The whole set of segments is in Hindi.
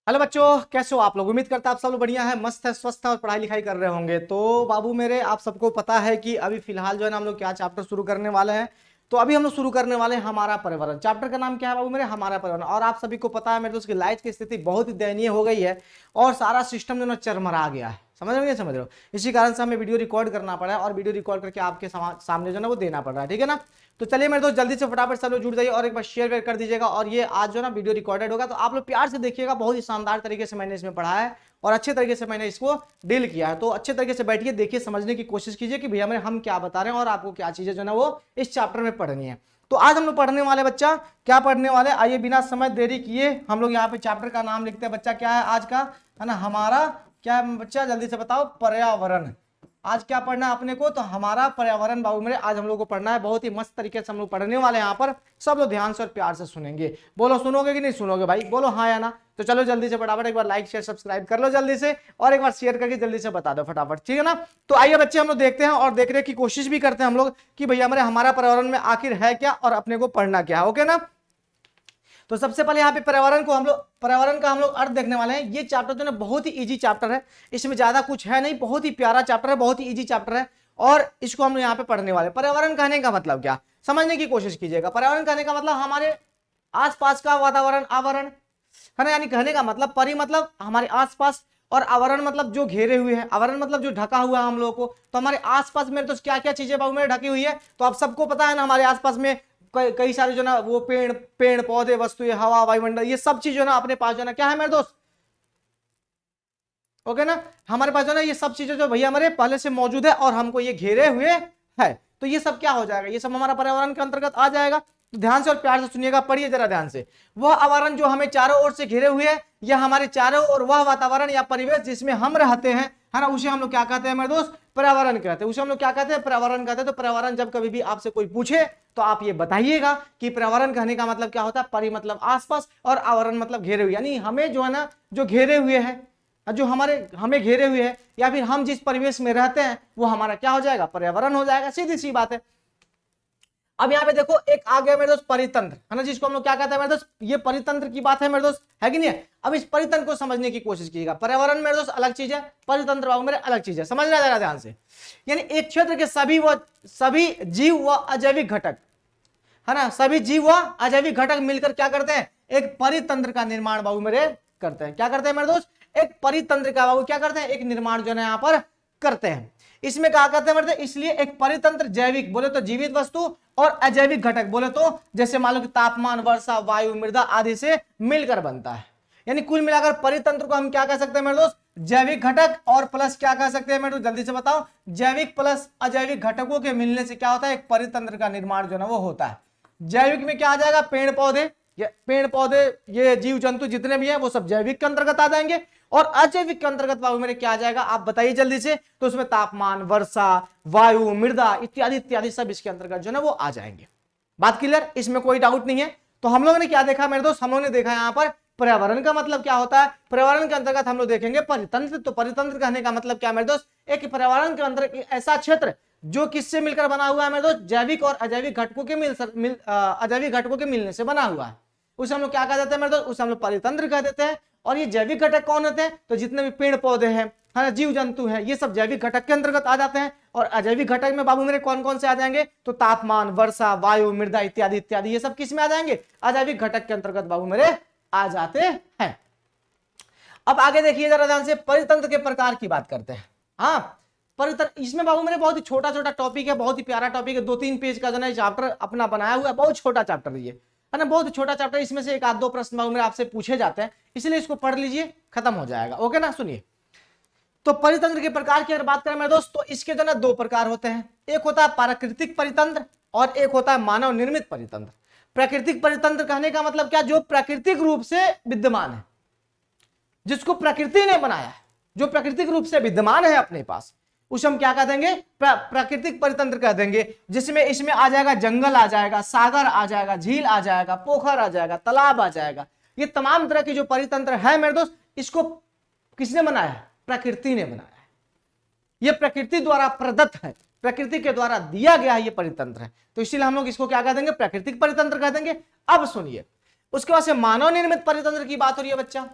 हेलो बच्चों, कैसे हो आप लोग। उम्मीद करता आप सब लोग बढ़िया है, मस्त है, स्वस्थ है और पढ़ाई लिखाई कर रहे होंगे। तो बाबू मेरे, आप सबको पता है कि अभी फिलहाल जो है ना हम लोग क्या चैप्टर शुरू करने वाले हैं। तो अभी हम लोग शुरू करने वाले हैं हमारा पर्यावरण। चैप्टर का नाम क्या है बाबू मेरे? हमारा पर्यावरण। और आप सभी को पता है मेरे दोस्त की लाइफ की स्थिति बहुत ही दयनीय हो गई है और सारा सिस्टम जो है चरमरा गया है। समझ रहे हो नहीं समझ रहे हो? इसी कारण से हमें वीडियो रिकॉर्ड करना पड़ा है और वीडियो रिकॉर्ड करके आपके सामने जो है ना वो देना पड़ रहा है। ठीक है ना? तो चलिए मेरे दोस्त, जल्दी से फटाफट सब लोग जुड़ जाइए और एक बार शेयर वेयर कर दीजिएगा। और ये आज जो ना वीडियो रिकॉर्डेड होगा तो आप लोग प्यार से देखिएगा। बहुत ही शानदार तरीके से मैंने इसमें पढ़ा है और अच्छे तरीके से मैंने इसको डील किया है। तो अच्छे तरीके से बैठिए, देखिए, समझने की कोशिश कीजिए कि भैया मेरे हम क्या बता रहे हैं और आपको क्या चीजें जो ना वो इस चैप्टर में पढ़नी है। तो आज हम लोग पढ़ने वाले बच्चा क्या पढ़ने वाले, आइए बिना समय देरी किए हम लोग यहाँ पे चैप्टर का नाम लिखते हैं। बच्चा क्या है आज का, है ना? हमारा क्या है बच्चा, जल्दी से बताओ। पर्यावरण। आज क्या पढ़ना है अपने को? तो हमारा पर्यावरण बाबू मेरे आज हम लोग को पढ़ना है। बहुत ही मस्त तरीके से हम लोग पढ़ने वाले हैं यहाँ पर। सब लोग ध्यान से और प्यार से सुनेंगे। बोलो सुनोगे कि नहीं सुनोगे भाई? बोलो हाँ या ना। तो चलो जल्दी से फटाफट एक बार लाइक शेयर सब्सक्राइब कर लो जल्दी से, और एक बार शेयर करके जल्दी से बता दो फटाफट। ठीक है ना? तो आइए बच्चे हम लोग देखते हैं और देखने की कोशिश भी करते हैं हम लोग कि भैया मेरे हमारा पर्यावरण में आखिर है क्या और अपने को पढ़ना क्या है। ओके ना? तो सबसे पहले यहाँ पे पर्यावरण का हम लोग अर्थ देखने वाले हैं। ये चैप्टर जो ना बहुत ही इजी चैप्टर है, इसमें ज्यादा कुछ है नहीं, बहुत ही प्यारा चैप्टर है, बहुत ही इजी चैप्टर है और इसको हम लोग यहाँ पे पढ़ने वाले हैं। पर्यावरण कहने का मतलब क्या, समझने की कोशिश कीजिएगा। पर्यावरण कहने का मतलब हमारे आसपास का वातावरण, आवरण, है ना? यानी कहने का मतलब परि मतलब हमारे आसपास और आवरण मतलब जो घेरे हुए हैं, आवरण मतलब जो ढका हुआ है हम लोगों को। तो हमारे आसपास में तो क्या क्या चीजें बाबू मेरे ढकी हुई है, तो आप सबको पता है ना, हमारे आसपास में कई सारे जो ना वो पेड़ पेड़ पौधे, वस्तुएं, हवा, वायुमंडल, ये सब चीज जो ना अपने पास जो ना क्या है मेरे दोस्त? ओके ना? हमारे पास जो ना ये सब चीजें जो भैया हमारे पहले से मौजूद है और हमको ये घेरे हुए है। तो ये सब क्या हो जाएगा? ये सब हमारा पर्यावरण के अंतर्गत आ जाएगा। तो ध्यान से और प्यार से सुनिएगा, पढ़िए जरा ध्यान से। वह आवरण जो हमें चारों ओर से घेरे हुए है, यह हमारे चारों ओर वह वातावरण या परिवेश जिसमें हम रहते हैं, है ना, उसे हम लोग क्या कहते हैं मेरे दोस्त? पर्यावरण कहते हैं। उसे हम लोग क्या कहते हैं? पर्यावरण कहते हैं। तो पर्यावरण जब कभी भी आपसे कोई पूछे तो आप ये बताइएगा कि पर्यावरण कहने का मतलब क्या होता है। परि मतलब आसपास और आवरण मतलब घेरे हुए, यानी हमें जो है ना जो घेरे हुए है, जो हमें घेरे हुए है, या फिर हम जिस परिवेश में रहते हैं वो हमारा क्या हो जाएगा? पर्यावरण हो जाएगा। सीधी सी बात है। अब यहाँ पे देखो एक आ गया मेरे दोस्त परितंत्र, है ना, जिसको हम लोग क्या कहते हैं मेरे दोस्त? ये परितंत्र की बात है मेरे दोस्त, है कि नहीं है? अब इस परितंत्र को समझने की कोशिश कीजिएगा। पर्यावरण मेरे दोस्त अलग चीज है, परितंत्र बाबू मेरे अलग चीज है। समझ रहे जरा ध्यान से। यानी एक क्षेत्र के सभी जीव व अजैविक घटक, है ना, सभी जीव व अजैविक घटक मिलकर क्या करते हैं? एक परितंत्र का निर्माण बाबू मेरे करते हैं। क्या करते हैं मेरे दोस्त? एक परितंत्र का बाबू क्या करते हैं? एक निर्माण जो है यहाँ पर करते हैं। इसमें क्या कहते हैं? इसलिए एक परितंत्र जैविक बोले तो जीवित वस्तु और अजैविक घटक बोले तो जैसे मान लो कि तापमान, वर्षा, वायु, मृदा आदि से मिलकर बनता है। यानी कुल मिलाकर परितंत्र को हम क्या कह सकते हैं मेरे दोस्त? जैविक घटक और प्लस क्या कह सकते हैं मेरे दोस्त? जल्दी से बताओ। जैविक प्लस अजैविक घटकों के मिलने से क्या होता है? एक परितंत्र का निर्माण जो ना वो होता है। जैविक में क्या आ जाएगा? पेड़ पौधे, ये जीव जंतु जितने भी हैं वो सब जैविक के अंतर्गत आ जाएंगे। और अजैविक के अंतर्गत बाबू मेरे क्या आ जाएगा? आप बताइए जल्दी से। तो उसमें तापमान, वर्षा, वायु, मृदा इत्यादि इत्यादि सब इसके अंतर्गत जो ना वो आ जाएंगे। बात क्लियर? इसमें कोई डाउट नहीं है। तो हम लोगों ने क्या देखा मेरे दोस्त? हम लोगों ने देखा यहाँ पर पर्यावरण का मतलब क्या होता है। पर्यावरण के अंतर्गत हम लोग देखेंगे परितंत्र। तो परितंत्र कहने का मतलब क्या मेरे दोस्त? एक पर्यावरण के अंदर ऐसा क्षेत्र जो किससे मिलकर बना हुआ है मेरे दोस्त? जैविक और अजैविक घटकों के अजैविक घटकों के मिलने से बना हुआ है। उसे हम लोग क्या कह देते हैं मेरे दोस्त? उसे हम लोग परितंत्र कह देते हैं। और ये जैविक घटक कौन होते हैं? तो जितने भी पेड़ पौधे हैं, है ना, जीव जंतु हैं, ये सब जैविक घटक के अंतर्गत आ जाते हैं। और अजैविक घटक में बाबू मेरे कौन कौन से आ जाएंगे? तो तापमान, वर्षा, वायु, मृदा इत्यादि इत्यादि ये सब किस में आ जाएंगे? अजैविक घटक के अंतर्गत बाबू मेरे आ जाते हैं। अब आगे देखिए जरा ध्यान से, परितंत्र के प्रकार की बात करते हैं। हाँ, परितंत्र इसमें बाबू मेरे बहुत ही छोटा छोटा टॉपिक है, बहुत ही प्यारा टॉपिक है। 2-3 पेज का जो है चैप्टर अपना बनाया हुआ है, बहुत छोटा चैप्टर है ये, है ना, बहुत छोटा चैप्टर। इसमें से एक आध दो प्रश्न बाबू मेरे आपसे पूछे जाते हैं, इसलिए इसको पढ़ लीजिए, खत्म हो जाएगा। ओके ना? सुनिए। तो परितंत्र के प्रकार की अगर बात करें मेरे दोस्त, तो इसके जो ना 2 प्रकार होते हैं। एक होता है प्राकृतिक परितंत्र और एक होता है मानव निर्मित परितंत्र। प्राकृतिक परितंत्र कहने का मतलब क्या? जो प्राकृतिक रूप से विद्यमान है, जिसको प्रकृति ने बनाया है, जो प्राकृतिक रूप से विद्यमान है अपने पास, उसे हम क्या कह देंगे? प्राकृतिक परितंत्र कह देंगे। जिसमें इसमें आ जाएगा जंगल, आ जाएगा सागर, आ जाएगा झील, आ जाएगा पोखर, आ जाएगा तालाब, आ जाएगा। ये तमाम तरह की जो परितंत्र है मेरे दोस्त, इसको किसने बनाया है? प्रकृति ने बनाया है। ये प्रकृति द्वारा प्रदत्त है, प्रकृति के द्वारा दिया गया ये परितंत्र है। तो इसीलिए हम लोग इसको क्या कह देंगे? प्राकृतिक परितंत्र कह देंगे। अब सुनिए, उसके बाद से मानव निर्मित परितंत्र की बात हो रही है बच्चा।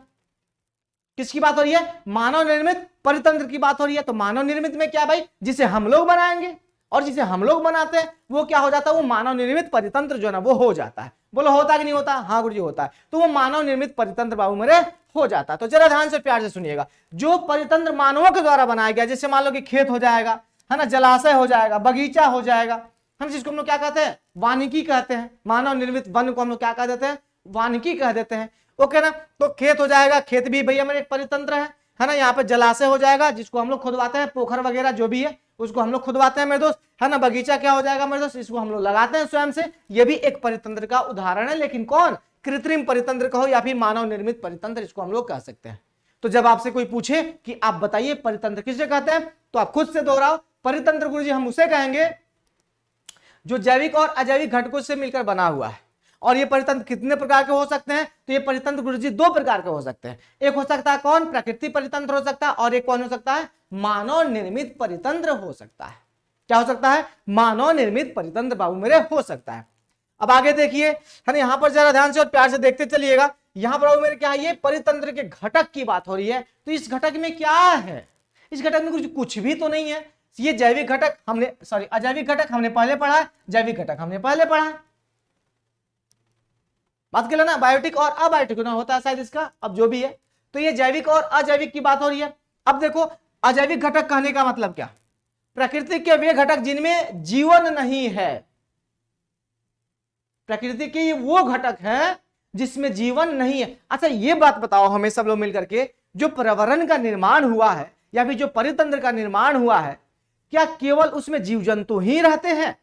किसकी बात हो रही है? मानव निर्मित परितंत्र की बात हो रही है। तो मानव निर्मित में क्या भाई? जिसे हम लोग बनाएंगे, और जिसे हम लोग बनाते हैं वो क्या हो जाता है? वो मानव निर्मित परितंत्र जो है ना वो हो जाता है। बोलो होता कि नहीं होता? हाँ गुरुजी होता है। तो वो मानव निर्मित परितंत्र बाबू मेरे हो जाता है। तो जरा ध्यान से प्यार से सुनिएगा, जो परितंत्र मानवों के द्वारा बनाया गया, जैसे मान लो कि खेत हो जाएगा, है ना, जलाशय हो जाएगा, बगीचा हो जाएगा, हम जिसको हम लोग क्या कहते हैं? वानिकी कहते हैं। मानव निर्मित वन को हम लोग क्या कह देते हैं? वानिकी कह देते हैं। ओके ना। तो खेत हो जाएगा, खेत भी भैया मेरे एक परितंत्र है ना। यहाँ पे जलाशय हो जाएगा जिसको हम लोग खुदवाते हैं, पोखर वगैरह जो भी है उसको हम लोग खुदवाते हैं मेरे दोस्त, है ना। बगीचा क्या हो जाएगा मेरे दोस्त? इसको हम लोग लगाते हैं स्वयं से। ये भी एक परितंत्र का उदाहरण है, लेकिन कौन? कृत्रिम परितंत्र कहो या फिर मानव निर्मित परितंत्र, इसको हम लोग कह सकते हैं। तो जब आपसे कोई पूछे कि आप बताइए परितंत्र किसे कहते हैं, तो आप खुद से दोहराओ, परितंत्र गुरुजी हम उसे कहेंगे जो जैविक और अजैविक घटकों से मिलकर बना हुआ है। और ये परितंत्र कितने प्रकार के हो सकते हैं? तो ये परितंत्र गुरुजी दो प्रकार के हो सकते हैं। एक हो सकता है कौन? प्राकृतिक परितंत्र हो सकता है, और एक कौन हो सकता है? मानव निर्मित परितंत्र हो सकता है। क्या हो सकता है? मानव निर्मित परितंत्र बाबू मेरे हो सकता है। अब आगे देखिए, है ना, यहां पर जरा ध्यान से और प्यार से देखते चलिएगा। यहां पर बाबू मेरे क्या है? ये परितंत्र के घटक की बात हो रही है। तो इस घटक में क्या है? इस घटक में कुछ भी तो नहीं है। ये जैविक घटक हमने, सॉरी, अजैविक घटक हमने पहले पढ़ा है, जैविक घटक हमने पहले पढ़ा है। बात कर लेना, बायोटिक और अबायोटिक ना होता है शायद इसका, अब जो भी है। तो ये जैविक और अजैविक की बात हो रही है। अब देखो, अजैविक घटक कहने का मतलब क्या? प्रकृति के वे घटक जिनमें जीवन नहीं है। प्रकृति के वो घटक है जिसमें जीवन नहीं है। अच्छा ये बात बताओ हमें सब लोग मिलकर के, जो पर्यावरण का निर्माण हुआ है या फिर जो परितंत्र का निर्माण हुआ है, क्या केवल उसमें जीव जंतु ही रहते हैं?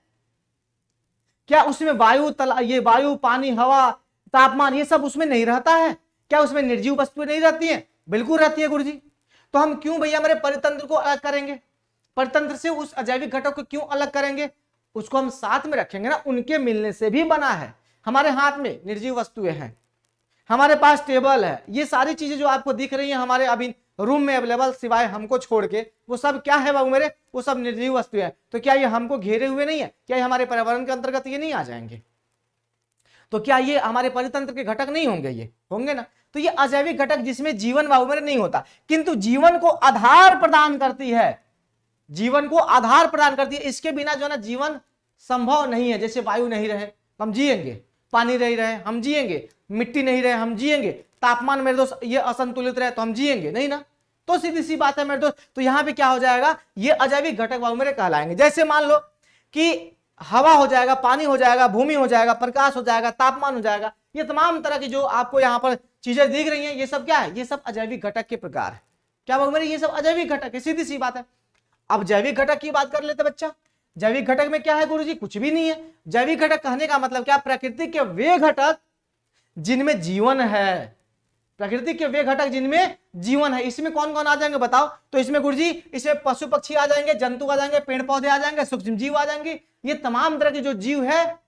क्या उसमें वायु, ये वायु, पानी, हवा, तापमान, ये सब उसमें नहीं रहता है? क्या उसमें निर्जीव वस्तुएं नहीं रहती हैं? बिल्कुल रहती है गुरुजी। तो हम क्यों भैया हमारे परितंत्र को अलग करेंगे? परितंत्र से उस अजैविक घटक को क्यों अलग करेंगे? उसको हम साथ में रखेंगे ना, उनके मिलने से भी बना है। हमारे हाथ में निर्जीव वस्तुएं हैं, हमारे पास टेबल है, ये सारी चीजें जो आपको दिख रही हैं हमारे अभी रूम में अवेलेबल, सिवाय हमको छोड़ के, वो सब क्या है बाबू मेरे? वो सब निर्जीव वस्तुएं हैं। तो क्या ये हमको घेरे हुए नहीं है? क्या ये हमारे पर्यावरण के अंतर्गत ये नहीं आ जाएंगे? तो क्या ये हमारे परितंत्र के घटक नहीं होंगे? ये होंगे ना। तो ये अजैविक घटक जिसमें जीवन बाबू मेरे नहीं होता, किंतु जीवन को आधार प्रदान करती है। जीवन को आधार प्रदान करती है। इसके बिना जो है ना जीवन संभव नहीं है। जैसे वायु नहीं रहे हम जिएंगे, पानी नहीं रहे हम जिएंगे, मिट्टी नहीं रहे हम जिएंगे, तापमान मेरे दोस्त ये असंतुलित रहे तो हम जिएंगे नहीं ना। तो सीधी सी बात है मेरे दोस्त। तो यहां पे क्या हो जाएगा? ये अजैविक घटक बाबू मेरे कहलाएंगे। जैसे मान लो कि हवा हो जाएगा, पानी हो जाएगा, भूमि हो जाएगा, प्रकाश हो जाएगा, तापमान हो जाएगा, ये तमाम तरह की जो आपको यहाँ पर चीजें दिख रही हैं, ये सब क्या है? ये सब अजैविक घटक के प्रकार है। क्या बाबू मेरे? ये सब अजैविक घटक है, सीधी सी बात है। अब जैविक घटक की बात कर लेते बच्चा। जैविक घटक में क्या है गुरुजी? कुछ भी नहीं है। जैविक घटक कहने का मतलब क्या? प्रकृति के वे घटक जिनमें जीवन है। प्रकृति के वे घटक जिनमें जीवन है। इसमें कौन कौन आ जाएंगे बताओ? तो इसमें गुरुजी, इसमें पशु पक्षी आ जाएंगे, जंतु आ जाएंगे, पेड़ पौधे आ जाएंगे, सूक्ष्म जीव आ जाएंगे। ये तमाम तरह के जो जीव है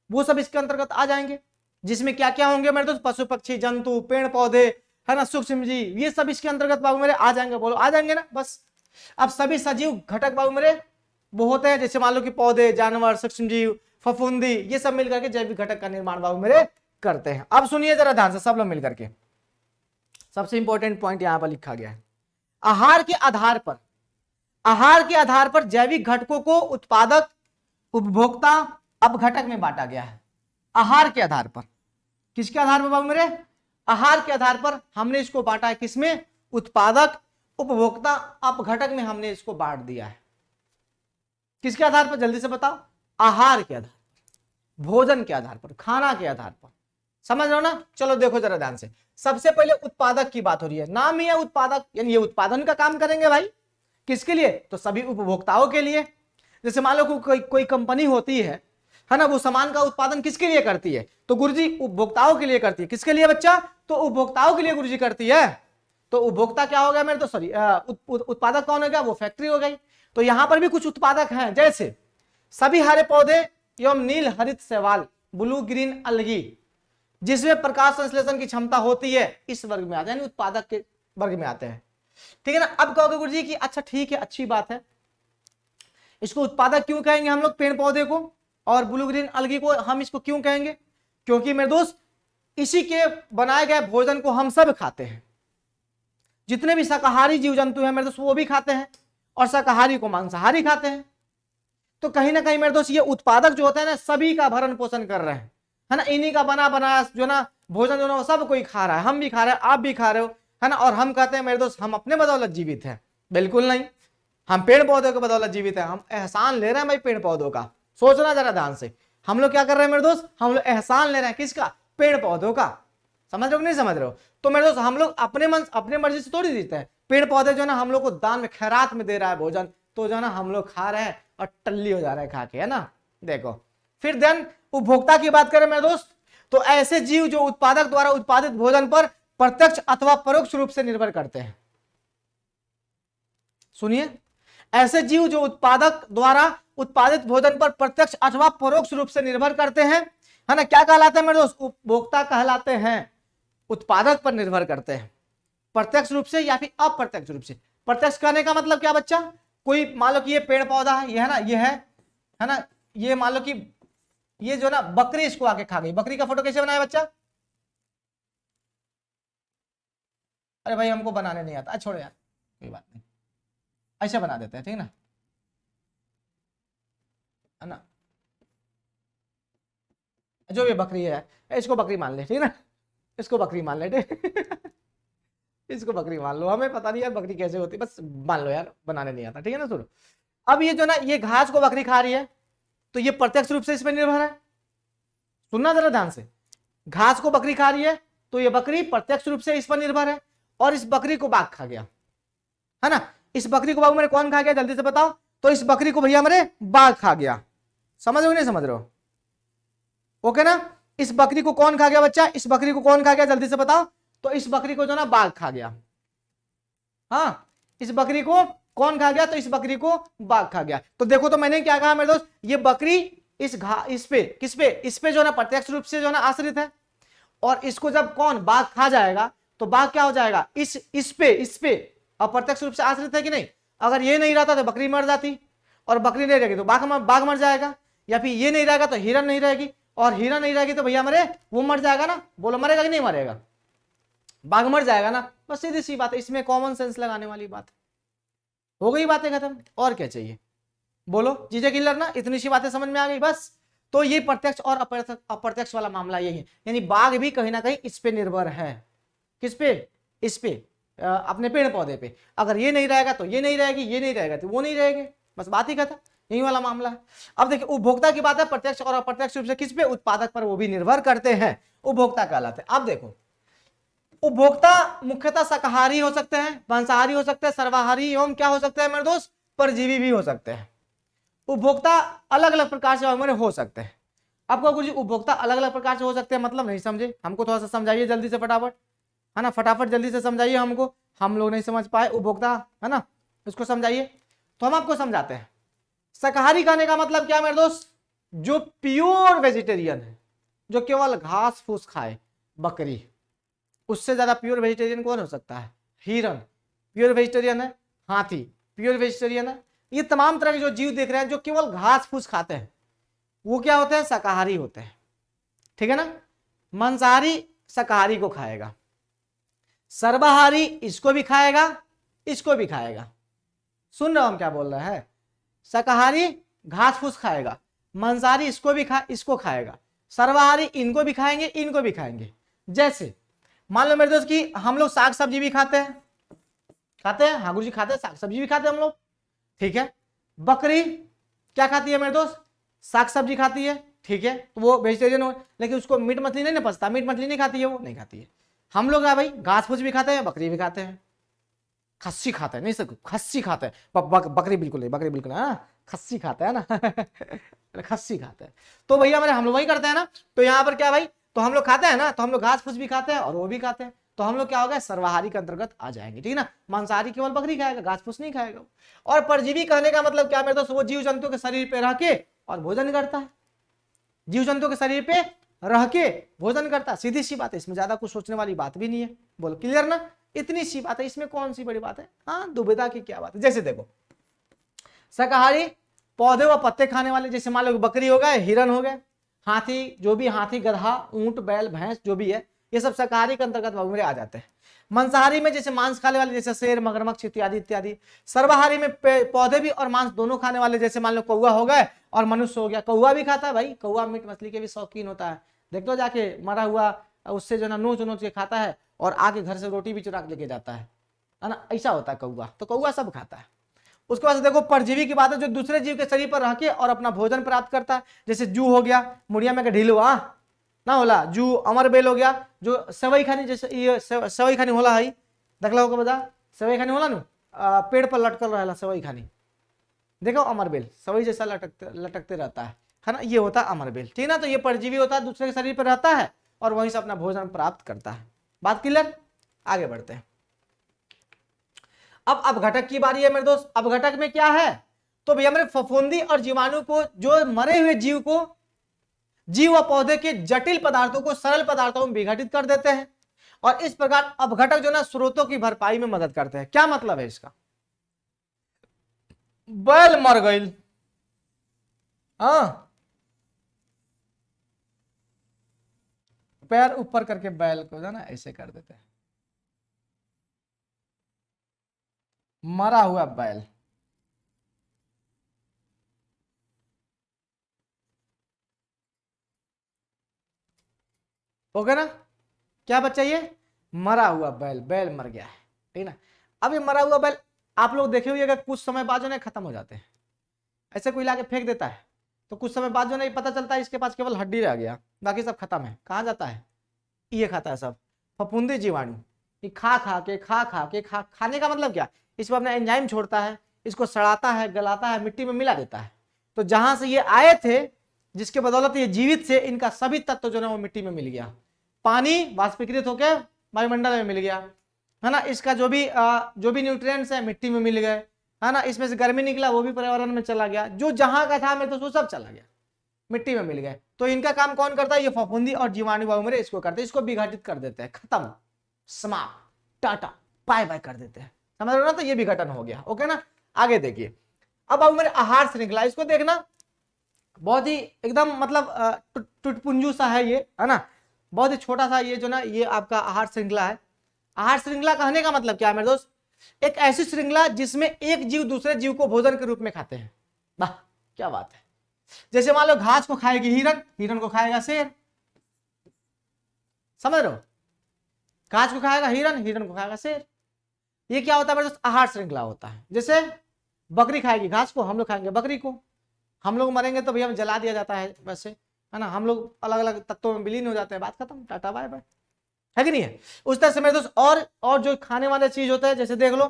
वो सब इसके अंतर्गत आ जाएंगे। जिसमें क्या क्या होंगे मेरे दोस्त? पशु पक्षी, जंतु, पेड़ पौधे, है ना, सूक्ष्म जीव, ये सब इसके अंतर्गत बाबू मेरे आ जाएंगे। बोलो आ जाएंगे ना? बस। अब सभी सजीव घटक बाबू मेरे वो होते हैं, जैसे मान लो कि पौधे, जानवर, सूक्ष्म जीव, फफूंदी, ये सब मिलकर के जैविक घटक का निर्माण बाबू मेरे करते हैं। अब सुनिए जरा ध्यान से सब लोग मिलकर के, सबसे इंपॉर्टेंट पॉइंट यहां पर लिखा गया है। आहार के आधार पर, आहार के आधार पर जैविक घटकों को उत्पादक, उपभोक्ता, अपघटक में बांटा गया है। आहार के आधार पर, किसके आधार पर बाबू मेरे? आहार के आधार पर हमने इसको बांटा है। किसमें? उत्पादक, उपभोक्ता, अपघटक में हमने इसको बांट दिया है। किसके आधार पर? जल्दी से बताओ। आहार के आधार पर, भोजन के आधार पर, खाना के आधार पर। समझ रहे हो ना? चलो देखो जरा ध्यान से। सबसे पहले उत्पादक की बात हो रही है। नाम ही है उत्पादक, यानी ये उत्पादन का काम करेंगे भाई। किसके लिए? तो सभी उपभोक्ताओं के लिए। जैसे मान लो कोई कंपनी होती है ना, वो सामान का उत्पादन किसके लिए करती है? तो गुरुजी उपभोक्ताओं के लिए करती है। किसके लिए बच्चा? तो उपभोक्ताओं के लिए गुरुजी करती है। तो उपभोक्ता क्या हो गया मेरे? तो सॉरी, उत्पादक कौन हो गया? वो फैक्ट्री हो गई। तो यहां पर भी कुछ उत्पादक हैं, जैसे सभी हरे पौधे एवं नील हरित शैवाल, ब्लू ग्रीन अलगी, जिसमें प्रकाश संश्लेषण की क्षमता होती है, इस वर्ग में आते हैं, यानी उत्पादक के वर्ग में आते हैं। ठीक है ना? अब कहोगे गुरुजी कि अच्छा ठीक है, अच्छी बात है, इसको उत्पादक क्यों कहेंगे हम लोग पेड़ पौधे को, और ब्लू ग्रीन अलगी को हम इसको क्यों कहेंगे? क्योंकि मेरे दोस्त इसी के बनाए गए भोजन को हम सब खाते हैं। जितने भी शाकाहारी जीव जंतु हैं मेरे दोस्त वो भी खाते हैं, और शाकाहारी को मांसाहारी खाते हैं। तो कहीं ना कहीं मेरे दोस्त ये उत्पादक जो होते हैं ना सभी का भरण पोषण कर रहे हैं, है ना। इन्हीं का बना बनाया जो ना भोजन जो ना सब कोई खा रहा है, हम भी खा रहे हैं, आप भी खा रहे हो, है ना। और हम कहते हैं मेरे दोस्त हम अपने बदौलत जीवित हैं, बिल्कुल नहीं। हम पेड़ पौधों के बदौलत जीवित हैं, हम एहसान ले रहे हैं भाई पेड़ पौधों का। सोचना जरा ध्यान से, हम लोग क्या कर रहे हैं मेरे दोस्त, हम लोग एहसान ले रहे हैं किसका, पेड़ पौधों का। समझ रहे हो कि नहीं समझ रहे हो। तो मेरे दोस्त हम लोग अपने मन अपने मर्जी से थोड़ी जीते हैं, पेड़ पौधे जो ना हम लोग को दान में खैरात में दे रहा है भोजन, तो जो ना हम लोग खा रहे हैं और टल्ली हो जा रहे हैं खा के, है ना। देखो फिर देन उपभोक्ता की बात करें मेरे दोस्त, तो ऐसे जीव जो उत्पादक द्वारा उत्पादित भोजन पर प्रत्यक्ष अथवा परोक्ष रूप से निर्भर करते हैं। सुनिए, ऐसे जीव जो उत्पादक द्वारा उत्पादित भोजन पर प्रत्यक्ष अथवा परोक्ष रूप से निर्भर करते हैं, है ना, क्या कहलाते हैं मेरे दोस्त, उपभोक्ता कहलाते हैं। उत्पादक पर निर्भर करते हैं प्रत्यक्ष रूप से या फिर अप्रत्यक्ष रूप से। प्रत्यक्ष करने का मतलब क्या बच्चा, कोई मान लो कि ये पेड़ पौधा है, ये है ना, ये है ना, ये मान लो कि ये जो ना बकरी इसको आके खा गई। बकरी का फोटो कैसे बनाया बच्चा, अरे भाई हमको बनाने नहीं आता, छोड़ो यार कोई बात नहीं, ऐसे बना देते हैं, ठीक ना, है ना। जो भी बकरी है इसको बकरी मान ले, ठीक ना, इसको बकरी मान ले, इसको बकरी मान लो, हमें पता नहीं यार बकरी कैसे होती, बस मान लो यार, बनाने नहीं आता, ठीक है ना। सुनो, अब ये जो ना ये घास को बकरी खा रही है, तो ये प्रत्यक्ष रूप से इस पर निर्भर है। सुनना जरा ध्यान से, घास को बकरी खा रही है तो ये बकरी प्रत्यक्ष रूप से इस पर निर्भर है, और इस बकरी को बाघ खा गया, है ना। इस बकरी को बाघ मेरे कौन खा गया, जल्दी से बताओ। तो इस बकरी को भैया मेरे बाघ खा गया। समझ रहे हो नहीं समझ रहे हो, ओके ना। इस बकरी को कौन खा गया बच्चा, इस बकरी को कौन खा गया, जल्दी से बताओ। तो इस बकरी को जो ना बाघ खा गया, हाँ, इस बकरी को कौन खा गया, तो इस बकरी को बाघ खा गया। तो देखो तो मैंने क्या कहा मेरे दोस्त, ये बकरी इस पे किस पे, इस पे जो ना प्रत्यक्ष रूप से जो ना आश्रित है, और इसको जब कौन बाघ खा जाएगा तो बाघ क्या हो जाएगा, इस पे अप्रत्यक्ष रूप से आश्रित है कि नहीं। अगर ये नहीं रहता तो बकरी मर जाती, और बकरी नहीं रहेगी तो बाघ मर जाएगा, या फिर ये नहीं रहेगा तो हिरन नहीं रहेगी, और हिरन नहीं रहेगी तो भैया मरे वो मर जाएगा ना। बोलो मरेगा कि नहीं मरेगा, बाघ मर जाएगा ना। बस सीधी सी बात है, इसमें कॉमन सेंस लगाने वाली बात हो गई, बातें खत्म, और क्या चाहिए। बोलो जीजे किलर ना, इतनी सी बातें समझ में आ गई बस। तो ये प्रत्यक्ष और अप्रत्यक्ष वाला मामला यही है, यानी बाघ भी कहीं ना कहीं इस पे निर्भर है। किस पे, इस पे, अपने पेड़ पौधे पे। अगर ये नहीं रहेगा तो ये नहीं रहेगी, ये नहीं रहेगा तो वो नहीं रहेगी, बस बात ही खत्म, यही वाला मामला है। अब देखिए उपभोक्ता की बात है, प्रत्यक्ष और अप्रत्यक्ष रूप से किस पे, उत्पादक पर वो भी निर्भर करते हैं, उपभोक्ता कहलाते हैं। अब देखो उपभोक्ता मुख्यतः शाकाहारी हो सकते हैं, मांसाहारी हो सकते हैं, सर्वाहारी एवं क्या हो सकते हैं मेरे दोस्त, परजीवी भी हो सकते हैं। उपभोक्ता अलग अलग प्रकार से हमारे हो सकते हैं। आपको गुरुजी उपभोक्ता अलग अलग प्रकार से हो सकते हैं मतलब नहीं समझे, हमको थोड़ा सा समझाइए जल्दी से फटाफट, है ना, फटाफट जल्दी से समझाइए हमको, हम लोग नहीं समझ पाए उपभोक्ता, है ना, इसको समझाइए तो हम आपको समझाते हैं। शाकाहारी खाने का मतलब क्या मेरे दोस्त, जो प्योर वेजिटेरियन है, जो केवल घास फूस खाए, बकरी। उससे ज्यादा प्योर वेजिटेरियन कौन हो सकता है, हिरन प्योर वेजिटेरियन है, हाथी प्योर वेजिटेरियन है। ये तमाम तरह के जो जीव देख रहे हैं जो केवल घास फूस खाते हैं वो क्या होते हैं, शाकाहारी होते हैं, ठीक है ना। मांसाहारी शाकाहारी को खाएगा, सर्वाहारी इसको भी खाएगा, इसको भी खाएगा। सुन रहे हो हम क्या बोल रहे हैं, शाकाहारी घास फूस खाएगा, मांसाहारी इसको खाएगा, सर्वाहारी इनको भी खाएंगे, इनको भी खाएंगे। जैसे मान लो मेरे दोस्त कि हम लोग साग सब्जी भी खाते हैं, हाँ गुरुजी खाते हैं, साग सब्जी भी खाते हैं हम लोग, ठीक है। बकरी क्या खाती है मेरे दोस्त, साग सब्जी खाती है, ठीक है, तो वो वेजिटेरियन हो, लेकिन उसको मीट मछली नहीं ना पसता, मीट मछली नहीं खाती है, वो नहीं खाती है। हम लोग भाई घास फूस भी खाते हैं, बकरी भी खाते हैं, खस्सी खाते हैं, नहीं सर खस्सी खाते हैं, बकरी बिल्कुल नहीं, बकरी बिल्कुल हाँ, खस्सी खाते हैं ना खस्सी खाते हैं। तो भैया मेरे हम लोग वही करते हैं ना। तो यहाँ पर क्या भाई, तो हम लोग खाते हैं ना, तो हम लोग घास फूस भी खाते हैं और वो भी खाते हैं, तो हम लोग क्या हो गए, सर्वाहारी के अंतर्गत आ जाएंगे, ठीक है ना। मांसाहारी केवल बकरी खाएगा, घास फूस नहीं खाएगा। और परजीवी कहने का मतलब क्या मेरे दोस्त, वो जीव जंतु के शरीर पे रह के और भोजन करता है, जीव जंतु के शरीर पे रह के भोजन करता है, सीधी सी बात है, इसमें ज्यादा कुछ सोचने वाली बात भी नहीं है। बोलो क्लियर ना, इतनी सी बात है, इसमें कौन सी बड़ी बात है, हाँ दुविधा की क्या बात है। जैसे देखो शाकाहारी पौधे व पत्ते खाने वाले, जैसे मान लो बकरी हो गए, हिरन हो गए, हाथी, जो भी हाथी, गधा, ऊंट, बैल, भैंस जो भी है, ये सब शाकाहारी के अंतर्गत बाबू आ जाते हैं। मांसाहारी में जैसे मांस खाने वाले जैसे शेर, मगरमच्छ इत्यादि इत्यादि। सर्वाहारी में पौधे भी और मांस दोनों खाने वाले, जैसे मान लो कौआ हो गए और मनुष्य हो गया। कौआ भी खाता है भाई, कौआ मीट मछली के भी शौकीन होता है। देख लो जाके मरा हुआ उससे जो ना नोच नोच के खाता है और आके घर से रोटी भी चुरा के लेके जाता है ना, ऐसा होता है कौआ। तो कौआ सब खाता है। उसके बाद देखो परजीवी की बात है, जो दूसरे जीव के शरीर पर रह के और अपना भोजन प्राप्त करता है। जैसे जू हो गया, मुड़िया में ढीलवा ना होला, जू अमरबेल हो गया, जो सेवई खानी, जैसे ये सेवई खानी होला है, देखला होगा बता, सेवई खानी होला नु, पेड़ पर लटकल रहेला सेवई खानी, देखो अमरबेल सेवई जैसा लटकते रहता है ना, ये होता है अमरबेल, ठीक ना। तो ये परजीवी होता है, दूसरे के शरीर पर रहता है और वहीं से अपना भोजन प्राप्त करता है। बात क्लियर, आगे बढ़ते हैं। अब अपघटक की बारी है मेरे दोस्त। अपघटक में क्या है, तो भैया मेरे फफूंदी और जीवाणु को, जो मरे हुए जीव को, जीव व पौधे के जटिल पदार्थों को सरल पदार्थों में विघटित कर देते हैं और इस प्रकार अपघटक जो ना स्रोतों की भरपाई में मदद करते हैं। क्या मतलब है इसका, बैल मर गई, हाँ, पैर ऊपर करके बैल को जो ना ऐसे कर देते हैं, मरा हुआ बैल, ओके ना। क्या बच्चा, ये मरा हुआ बैल, बैल मर गया है, ठीक ना। अब ये मरा हुआ बैल आप लोग देखे हुए कुछ समय बाद जो नहीं खत्म हो जाते हैं, ऐसे कोई लाके फेंक देता है तो कुछ समय बाद जो नहीं पता चलता है इसके पास केवल हड्डी रह गया, बाकी सब खत्म है। कहाँ जाता है, ये खाता है सब फफूंदी जीवाणु। ये खा के खाने का मतलब क्या, इस पर अपना एंजाइम छोड़ता है, इसको सड़ाता है, गलाता है, मिट्टी में मिला देता है। तो जहां से ये आए थे, जिसके बदौलत ये जीवित से, इनका सभी तत्व जो है वो मिट्टी में मिल गया। पानी वाष्पीकृत होकर वायुमंडल में मिल गया, है ना। इसका जो भी न्यूट्रिएंट्स है मिट्टी में मिल गए, है ना। इसमें से गर्मी निकला वो भी पर्यावरण में चला गया, जो जहां का था मेरे तो सब चला गया, मिट्टी में मिल गए। तो इनका काम कौन करता है, ये फफूंदी और जीवाणु बाबू इसको करते हैं, इसको विघटित कर देते हैं, खत्म, समाप्त, टाटा बाय बाय कर देते हैं, समझ रहे हो ना। तो ये विघटन हो गया, ओके ना। आगे देखिए, अब बाबू मेरे आहार श्रृंखला, इसको देखना, बहुत ही एकदम मतलब टुटपुंजू सा है ये, है ना, बहुत ही छोटा सा ये जो ना, ये आपका आहार श्रृंखला है। आहार श्रृंखला कहने का मतलब क्या है मेरे दोस्त, एक ऐसी श्रृंखला जिसमें एक जीव दूसरे जीव को भोजन के रूप में खाते हैं। वाह क्या बात है। जैसे मान लो घास को खाएगी हिरन, हिरन को खाएगा शेर, समझ रहे हो, घास को खाएगा हिरन, हिरन को खाएगा शेर। ये क्या होता है मेरे दोस्त, आहार श्रृंखला होता है। जैसे बकरी खाएगी घास को, हम लोग खाएंगे बकरी को। हम लोग मरेंगे तो भैया हम जला दिया जाता है वैसे, है ना, हम लोग अलग अलग तत्वों में विलीन हो जाते हैं, बात खत्म, टाटा बाय बाय, है कि नहीं है। उस तरह से मेरे दोस्त और जो खाने वाले चीज होता है, जैसे देख लो,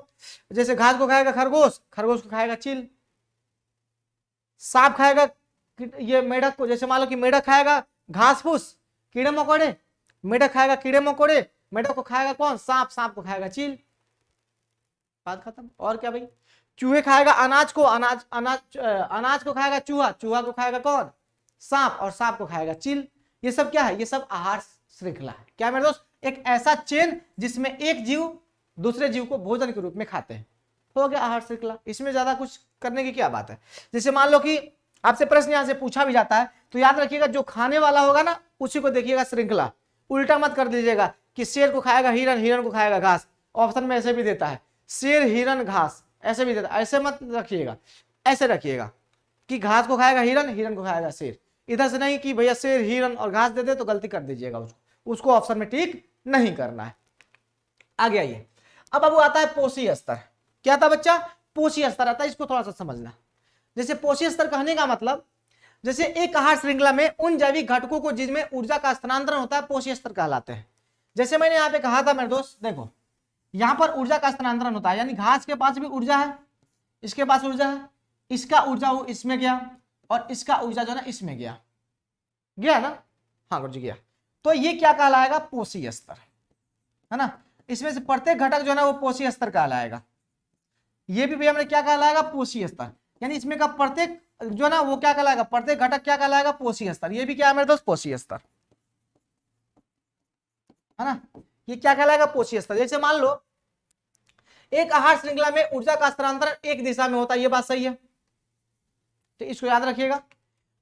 जैसे घास को खाएगा खरगोश, खरगोश को खाएगा चील। सांप खाएगा ये मेढक को, जैसे मान लो कि मेढक खाएगा घास फूस कीड़े मकोड़े, मेढक खाएगा कीड़े मकोड़े, मेढक को खाएगा कौन, सांप, सांप को खाएगा चील, बात खत्म। और क्या भाई, चूहे खाएगा अनाज को, अनाज को खाएगा चूहा, चूहा को खाएगा कौन, सांप, और सांप को खाएगा चील। ये सब क्या है, ये सब आहार श्रृंखला है। क्या मेरे दोस्त, एक ऐसा चेन जिसमें एक जीव दूसरे जीव को भोजन के रूप में खाते हैं, हो गया आहार श्रृंखला। इसमें ज्यादा कुछ करने की क्या बात है। जैसे मान लो कि आपसे प्रश्न यहां से पूछा भी जाता है तो याद रखिएगा, जो खाने वाला होगा ना उसी को देखिएगा श्रृंखला, उल्टा मत कर दीजिएगा कि शेर को खाएगा हिरन, हिरन को खाएगा घास। ऑप्शन में ऐसे भी देता है शेर हिरन घास, ऐसे भी देता है, ऐसे मत रखिएगा, ऐसे रखिएगा कि घास को खाएगा हिरन, हिरन को खाएगा शेर। इधर से नहीं कि भैया शेर हिरन और घास दे दे तो गलती कर दीजिएगा, उसको ऑप्शन में टिक नहीं करना है। आगे आइए, अब आता है पोषी स्तर। क्या था बच्चा, पोषी स्तर आता है, इसको थोड़ा सा समझना। जैसे पोषी स्तर कहने का मतलब, जैसे एक आहार श्रृंखला में उन जैविक घटकों को जिसमें ऊर्जा का स्थानांतरण होता है पोषी स्तर कहलाते हैं। जैसे मैंने यहाँ पे कहा था मेरे दोस्त, देखो यहां पर ऊर्जा का स्थानांतरण होता है, यानी घास के पास भी ऊर्जा है, इसके पास ऊर्जा है, इसका ऊर्जा वो इसमें गया और इसका ऊर्जा जो है ना इसमें गया, गया ना, हाँ गुरु जी गया। तो ये क्या कहलाएगा, पोषी स्तर, है ना। इसमें से प्रत्येक घटक जो है ना वो पोषी स्तर कहलाएगा। ये भी भैया हमने क्या कहलाएगा, पोषी स्तर, यानी इसमें का प्रत्येक जो है ना वो क्या कहलाएगा, प्रत्येक घटक क्या कहलाएगा, पोषी स्तर। ये भी क्या है मेरे दोस्त, पोषी स्तर, है ना, ये क्या कहलाएगा, पोषी स्तर। जैसे मान लो एक आहार श्रृंखला में ऊर्जा का स्थानांतरण एक दिशा में होता है, ये बात सही है, तो इसको याद रखिएगा।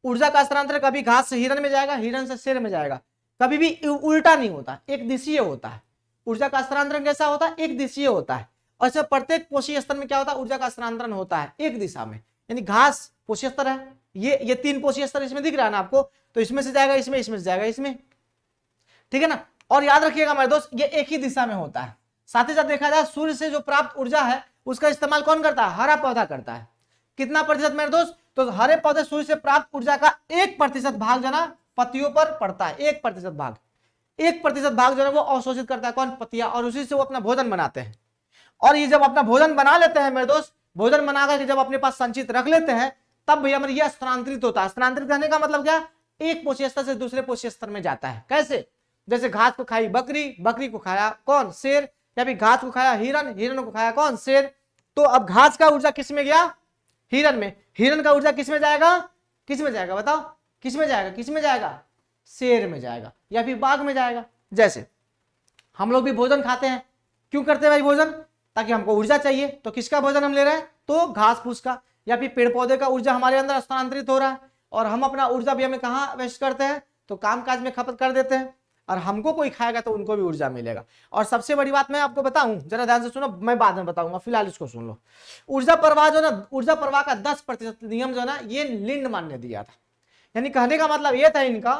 ऊर्जा का स्थानांतरण कभी घास से हिरन में जाएगा, हिरन से शेर में जाएगा, कभी भी उल्टा नहीं होता, एक दिशीय होता है। ऊर्जा का स्थानांतरण कैसा होता है? एक दिशीय होता है। और इसमें प्रत्येक पोषी स्तर में क्या होता है? ऊर्जा का स्थानांतरण होता है एक दिशा में। यानी घास पोषी स्तर है, ये 3 पोषी स्तर इसमें दिख रहा है ना आपको, तो इसमें से जाएगा इसमें, इसमें से जाएगा इसमें, ठीक है ना। और याद रखिएगा मेरे दोस्त, ये एक ही दिशा में होता है। साथ ही साथ देखा जाए सूर्य से जो प्राप्त ऊर्जा है उसका इस्तेमाल कौन करता है? हरा पौधा करता है। कितना प्रतिशत मेरे दोस्त? तो हरे पौधे सूर्य से प्राप्त ऊर्जा का 1% भाग जो ना पत्तियों पर पड़ता है। 1% भाग, 1% भाग जो है वो अवशोषित करता है कौन? पत्तियां, और उसी से वो अपना भोजन बनाते हैं। और ये जब अपना भोजन बना लेते हैं मेरे दोस्त, भोजन बनाकर जब अपने पास संचित रख लेते हैं, तब भैया मेरे ये स्थानांतरित होता है। स्थानांतरित करने का मतलब क्या? एक पोषी स्तर से दूसरे पोषी स्तर में जाता है। कैसे? जैसे घास को खाई बकरी, बकरी को खाया कौन? शेर। या फिर घास को खाया हिरन, हिरन को खाया कौन? शेर। तो अब घास का ऊर्जा किस में गया? हिरन में। हिरन का ऊर्जा किस में जाएगा? किस में जाएगा बताओ? किस में जाएगा? किस में जाएगा? शेर में जाएगा या फिर बाघ में जाएगा। जैसे हम लोग भी भोजन खाते हैं, क्यों करते हैं भाई भोजन? ताकि हमको ऊर्जा चाहिए। तो किसका भोजन हम ले रहे हैं? तो घास फूस का या फिर पेड़ पौधे का ऊर्जा हमारे अंदर स्थानांतरित हो रहा है। और हम अपना ऊर्जा भी हमें कहाँ वेस्ट करते हैं? तो काम काज में खपत कर देते हैं। और हमको कोई खाएगा तो उनको भी ऊर्जा मिलेगा। और सबसे बड़ी बात मैं आपको बताऊं, जरा ध्यान से सुनो, मैं बाद में बताऊंगा, फिलहाल इसको सुन लो। ऊर्जा प्रवाह जो ना, ऊर्जा प्रवाह का 10% नियम जो ना, ये लिंडमैन ने दिया था। यानी कहने का मतलब ये था इनका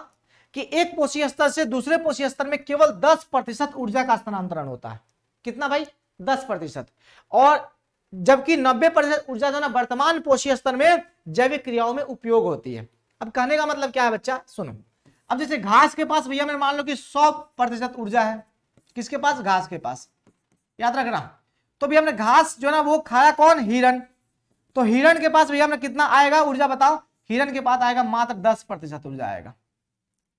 कि एक पोषी स्तर से दूसरे पोषी स्तर में केवल 10% ऊर्जा का स्थानांतरण होता है। कितना भाई? 10%। और जबकि 90% ऊर्जा जो ना वर्तमान पोषी स्तर में जैविक क्रियाओं में उपयोग होती है। अब कहने का मतलब क्या है बच्चा? सुनो, अब जैसे घास के पास भैया मैं मान लो कि 100% ऊर्जा है। किसके पास? घास के पास। याद रखना। तो भैया हमने घास जो ना वो खाया कौन? हिरन। तो हिरन के पास भैया हमने कितना आएगा ऊर्जा बताओ? हिरन के पास आएगा मात्र 10% ऊर्जा आएगा।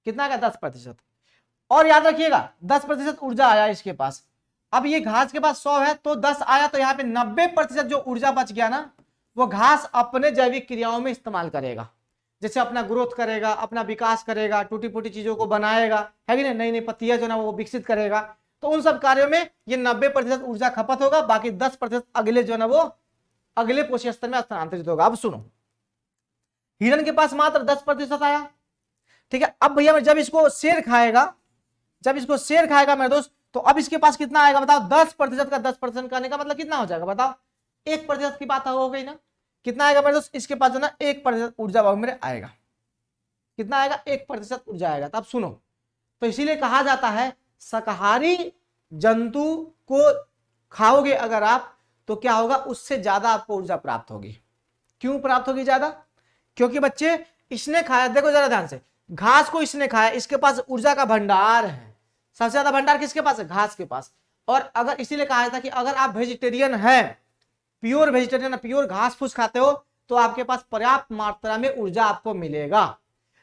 कितना आएगा? 10%। और याद रखिएगा 10% ऊर्जा आया इसके पास। अब ये घास के पास 100 है तो 10 आया, तो यहाँ पे 90% जो ऊर्जा बच गया ना, वो घास अपने जैविक क्रियाओं में इस्तेमाल करेगा। जैसे अपना ग्रोथ करेगा, अपना विकास करेगा, टूटी फूटी चीजों को बनाएगा, है कि नहीं, नई नई पत्तियां जो ना वो विकसित करेगा। तो उन सब कार्यों में ये 90% ऊर्जा खपत होगा, बाकी 10% अगले जो ना वो अगले पोषी स्तर में स्थानांतरित होगा। अब सुनो, हिरन के पास मात्र 10% आया, ठीक है। अब भैया जब इसको शेर खाएगा, जब इसको शेर खाएगा मेरे दोस्त, तो अब इसके पास कितना आएगा बताओ? 10% का 10% करने का मतलब कितना हो जाएगा बताओ? 1% की बात हो गई ना। कितना आएगा मेरे दोस्त? इसके पास जो ना 1% ऊर्जा भाग मेरे आएगा। कितना आएगा? 1% ऊर्जा आएगा। तब सुनो, तो इसीलिए कहा जाता है शाकाहारी जंतु को खाओगे अगर आप, तो क्या होगा? उससे ज्यादा आपको ऊर्जा प्राप्त होगी। क्यों प्राप्त होगी ज्यादा? क्योंकि बच्चे इसने खाया, देखो जरा ध्यान से, घास को इसने खाया, इसके पास ऊर्जा का भंडार है। सबसे ज्यादा भंडार किसके पास है? घास के पास। और अगर इसीलिए कहा था कि अगर आप वेजिटेरियन है, प्योर वेजिटेरियन, प्योर घास फूस खाते हो, तो आपके पास पर्याप्त मात्रा में ऊर्जा आपको मिलेगा।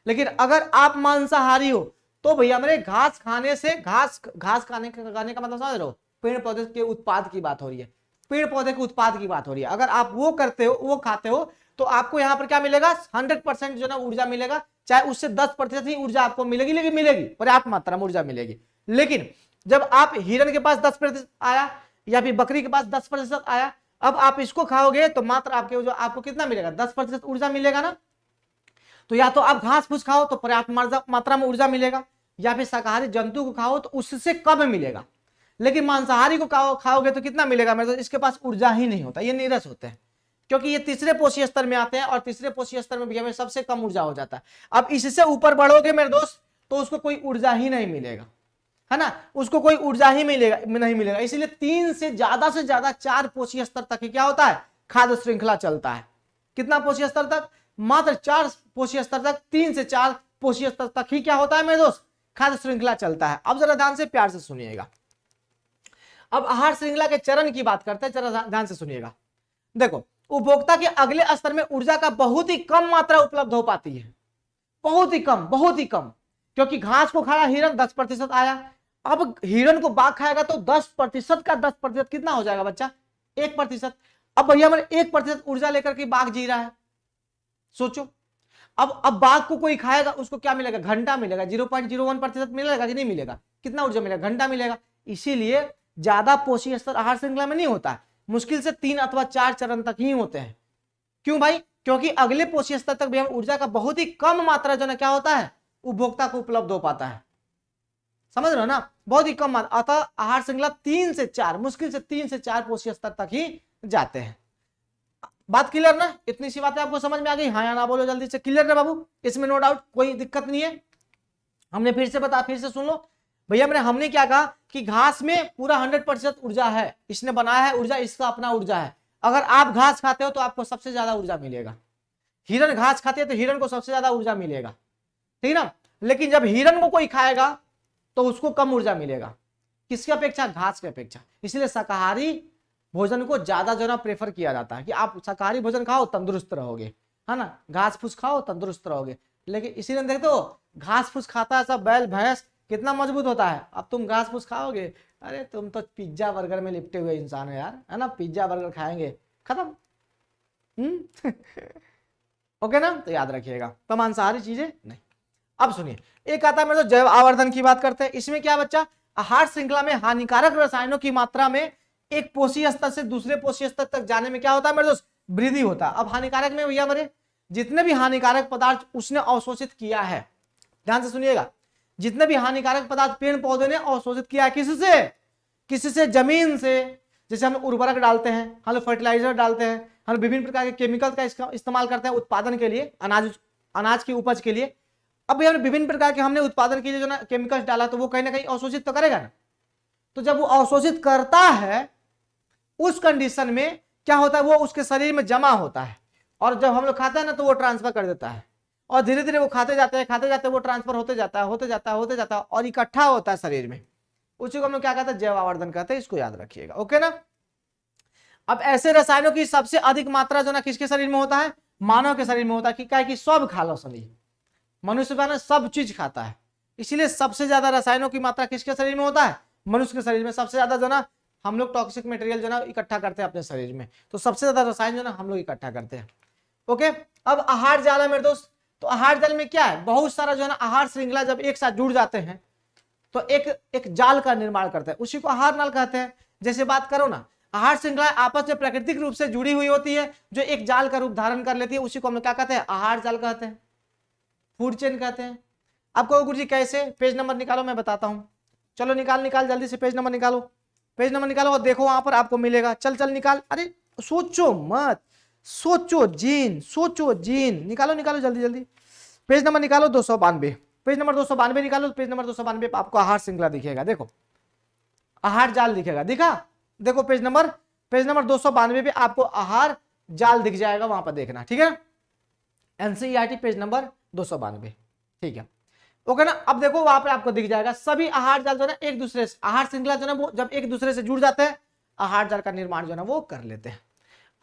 लेकिन अगर आप मांसाहारी हो, तो भैया मेरे घास खाने से, घास खाने का मतलब समझ रहे हो? पेड़ पौधे के उत्पाद की बात हो रही है, पेड़ पौधे के उत्पाद की बात हो रही है। अगर आप वो करते हो, वो खाते हो, तो आपको यहाँ पर क्या मिलेगा? 100% जो ना ऊर्जा मिलेगा। चाहे उससे 10% ही ऊर्जा आपको मिलेगी, लेकिन मिलेगी, पर्याप्त मात्रा में ऊर्जा मिलेगी। लेकिन जब आप हिरन के पास 10% आया या फिर बकरी के पास 10% आया, अब आप इसको खाओगे तो मात्र आपके जो आपको कितना मिलेगा? 10% ऊर्जा मिलेगा ना। तो या तो आप घास फूस खाओ तो पर्याप्त मात्रा में ऊर्जा मिलेगा, या फिर शाकाहारी जंतु को खाओ तो उससे कम मिलेगा। लेकिन मांसाहारी को खाओगे तो कितना मिलेगा मेरे? तो इसके पास ऊर्जा ही नहीं होता, ये नीरस होते हैं, क्योंकि ये तीसरे पोषी स्तर में आते हैं, और तीसरे पोषी स्तर में भी हमें सबसे कम ऊर्जा हो जाता है। अब इससे ऊपर बढ़ोगे मेरे दोस्त, तो उसको कोई ऊर्जा ही नहीं मिलेगा, है ना, उसको कोई ऊर्जा ही नहीं मिलेगा। इसलिए 3 से ज्यादा 4 पोषी स्तर तक ही क्या होता है? खाद्य श्रृंखला चलता है। कितना पोषी स्तर तक? मात्र 4 पोषी स्तर तक, 3 से 4 पोषी स्तर तक ही क्या होता है मेरे दोस्त? खाद्य श्रृंखला चलता है। अब जरा ध्यान से प्यार से सुनिएगा। अब आहार श्रृंखला के चरण की बात करते हैं, जरा ध्यान से सुनिएगा। देखो, उपभोक्ता के अगले स्तर में ऊर्जा का बहुत ही कम मात्रा उपलब्ध हो पाती है, बहुत ही कम, क्योंकि घास को खाया हिरन, 10% आया। अब हिरन को बाघ खाएगा तो 10% का 10% कितना हो जाएगा बच्चा? 1%। अब भैया मैंने 1% ऊर्जा लेकर के बाघ जी रहा है, सोचो। अब बाघ को कोई खाएगा, उसको क्या मिलेगा? घंटा मिलेगा, 0.01% मिलेगा कि नहीं मिलेगा? कितना ऊर्जा मिलेगा? घंटा मिलेगा। इसीलिए ज्यादा पोषी स्तर आहार श्रृंखला में नहीं होता है, मुश्किल से 3 अथवा 4 चरण तक ही होते हैं। क्यों भाई? क्योंकि अगले पोषी स्तर तक भी हम ऊर्जा का बहुत ही कम मात्रा जो ना क्या होता है? उपभोक्ता को उपलब्ध हो पाता है। समझ रहे हो ना, बहुत ही कम मात्रा। अतः आहार श्रृंखला 3 से 4, मुश्किल से 3 से 4 पोषक स्तर तक ही जाते हैं। बात क्लियर ना, इतनी सी बातें आपको समझ में आ गई, हाँ या ना बोलो जल्दी से, क्लियर है बाबू, इसमें नो डाउट, कोई दिक्कत नहीं है। हमने फिर से सुन लो भैया, हमने क्या कहा कि घास में पूरा 100% ऊर्जा है, इसने बनाया है ऊर्जा, इसका अपना ऊर्जा है। अगर आप घास खाते हो तो आपको सबसे ज्यादा ऊर्जा मिलेगा, हिरन घास खाते हैं तो हिरन को सबसे ज्यादा ऊर्जा मिलेगा, ठीक ना। लेकिन जब हिरन को कोई खाएगा तो उसको कम ऊर्जा मिलेगा, किसकी अपेक्षा, घास की अपेक्षा। इसलिए शाकाहारी भोजन को ज्यादा जो ना प्रेफर किया जाता है कि आप शाकाहारी भोजन खाओ तंदुरुस्त रहोगे, है ना, घास फूस खाओ तंदुरुस्त रहोगे। लेकिन इसीलिए देखते हो घास फूस खाता है सब बैल भैंस, कितना मजबूत होता है। अब तुम घास फूस खाओगे, अरे तुम तो पिज्जा बर्गर में लिपटे हुए इंसान हो यार, है ना, पिज्जा बर्गर खाएंगे खत्म। ओके ना, तो याद रखिएगा, तो मांसाहारी चीजें नहीं। अब सुनिए, एक आता है मेरे जैव आवर्धन की बात करते हैं। इसमें क्या बच्चा, आहार श्रृंखला में हानिकारक रसायनों की मात्रा में एक पोषी स्तर से दूसरे पोषी स्तर तक जाने में क्या होता है मेरे दोस्त, वृद्धि होता है। अब हानिकारक में भैया मेरे जितने भी हानिकारक पदार्थ उसने अवशोषित किया है, ध्यान से सुनिएगा, जितने भी हानिकारक पदार्थ पेड़ पौधे ने अवशोषित किया है, किससे, जमीन से। जैसे हम उर्वरक डालते हैं, हम लोग फर्टिलाइजर डालते हैं, हम विभिन्न प्रकार के केमिकल का इस्तेमाल करते हैं उत्पादन के लिए, अनाज की उपज के लिए। अब भैया विभिन्न प्रकार के हमने उत्पादन के लिए जो ना केमिकल्स डाला, तो वो कहीं ना कहीं अवशोषित तो करेगा ना। तो जब वो अवशोषित करता है, उस कंडीशन में क्या होता है, वो उसके शरीर में जमा होता है, और जब हम लोग खाते हैं ना तो वो ट्रांसफर कर देता है, और धीरे धीरे वो खाते जाते हैं वो ट्रांसफर होते जाता है और इकट्ठा होता है शरीर में। उसी को हम लोग क्या कहते हैं, जैव आवर्धन कहते हैं, इसको याद रखिएगा, ओके ना। अब ऐसे रसायनों की सबसे अधिक मात्रा जो ना किसके शरीर में होता है, मानव के शरीर में होता है। क्या है कि सब खा लो, शरीर मनुष्य ना सब चीज खाता है, इसीलिए सबसे ज्यादा रसायनों की मात्रा किसके शरीर में होता है, मनुष्य के शरीर में। सबसे ज्यादा जो ना हम लोग टॉक्सिक मटेरियल जो ना इकट्ठा करते हैं अपने शरीर में, तो सबसे ज्यादा रसायन जो ना हम लोग इकट्ठा करते हैं, ओके। अब आहार जाल है मेरे दोस्त, तो आहार जाल में क्या है, बहुत सारा जो है ना आहार श्रृंखला जब एक साथ जुड़ जाते हैं तो एक जाल का निर्माण करते हैं, उसी को आहार नाल कहते हैं। जैसे बात करो ना, आहार श्रृंखला आपस में प्राकृतिक रूप से जुड़ी हुई होती है, जो एक जाल का रूप धारण कर लेती है, उसी को हम क्या कहते हैं, आहार जाल कहते हैं, फूड चेन कहते हैं। आपको गुरुजी कैसे, पेज नंबर निकालो, मैं बताता हूं। चलो निकाल जल्दी से पेज नंबर निकालो और देखो वहां पर आपको मिलेगा। चल निकाल, अरे सोचो मत, सोचो जीन, निकालो जल्दी। पेज नंबर निकालो 292, पेज नंबर 292 निकालो। पेज नंबर 292 पे आपको आहार श्रृंखला दिखेगा, देखो आहार जाल दिखेगा, देखो पेज नंबर 292 पे आपको आहार जाल दिख जाएगा, वहां पर देखना, ठीक है। एनसीईआरटी पेज नंबर 292, ठीक है, ओके ना। अब देखो वहां पर आपको दिख जाएगा सभी आहार जाल जो ना एक दूसरे से, आहार श्रृंखला जो ना वो जब एक दूसरे से जुड़ जाते हैं, आहार जाल का निर्माण जो ना वो कर लेते हैं।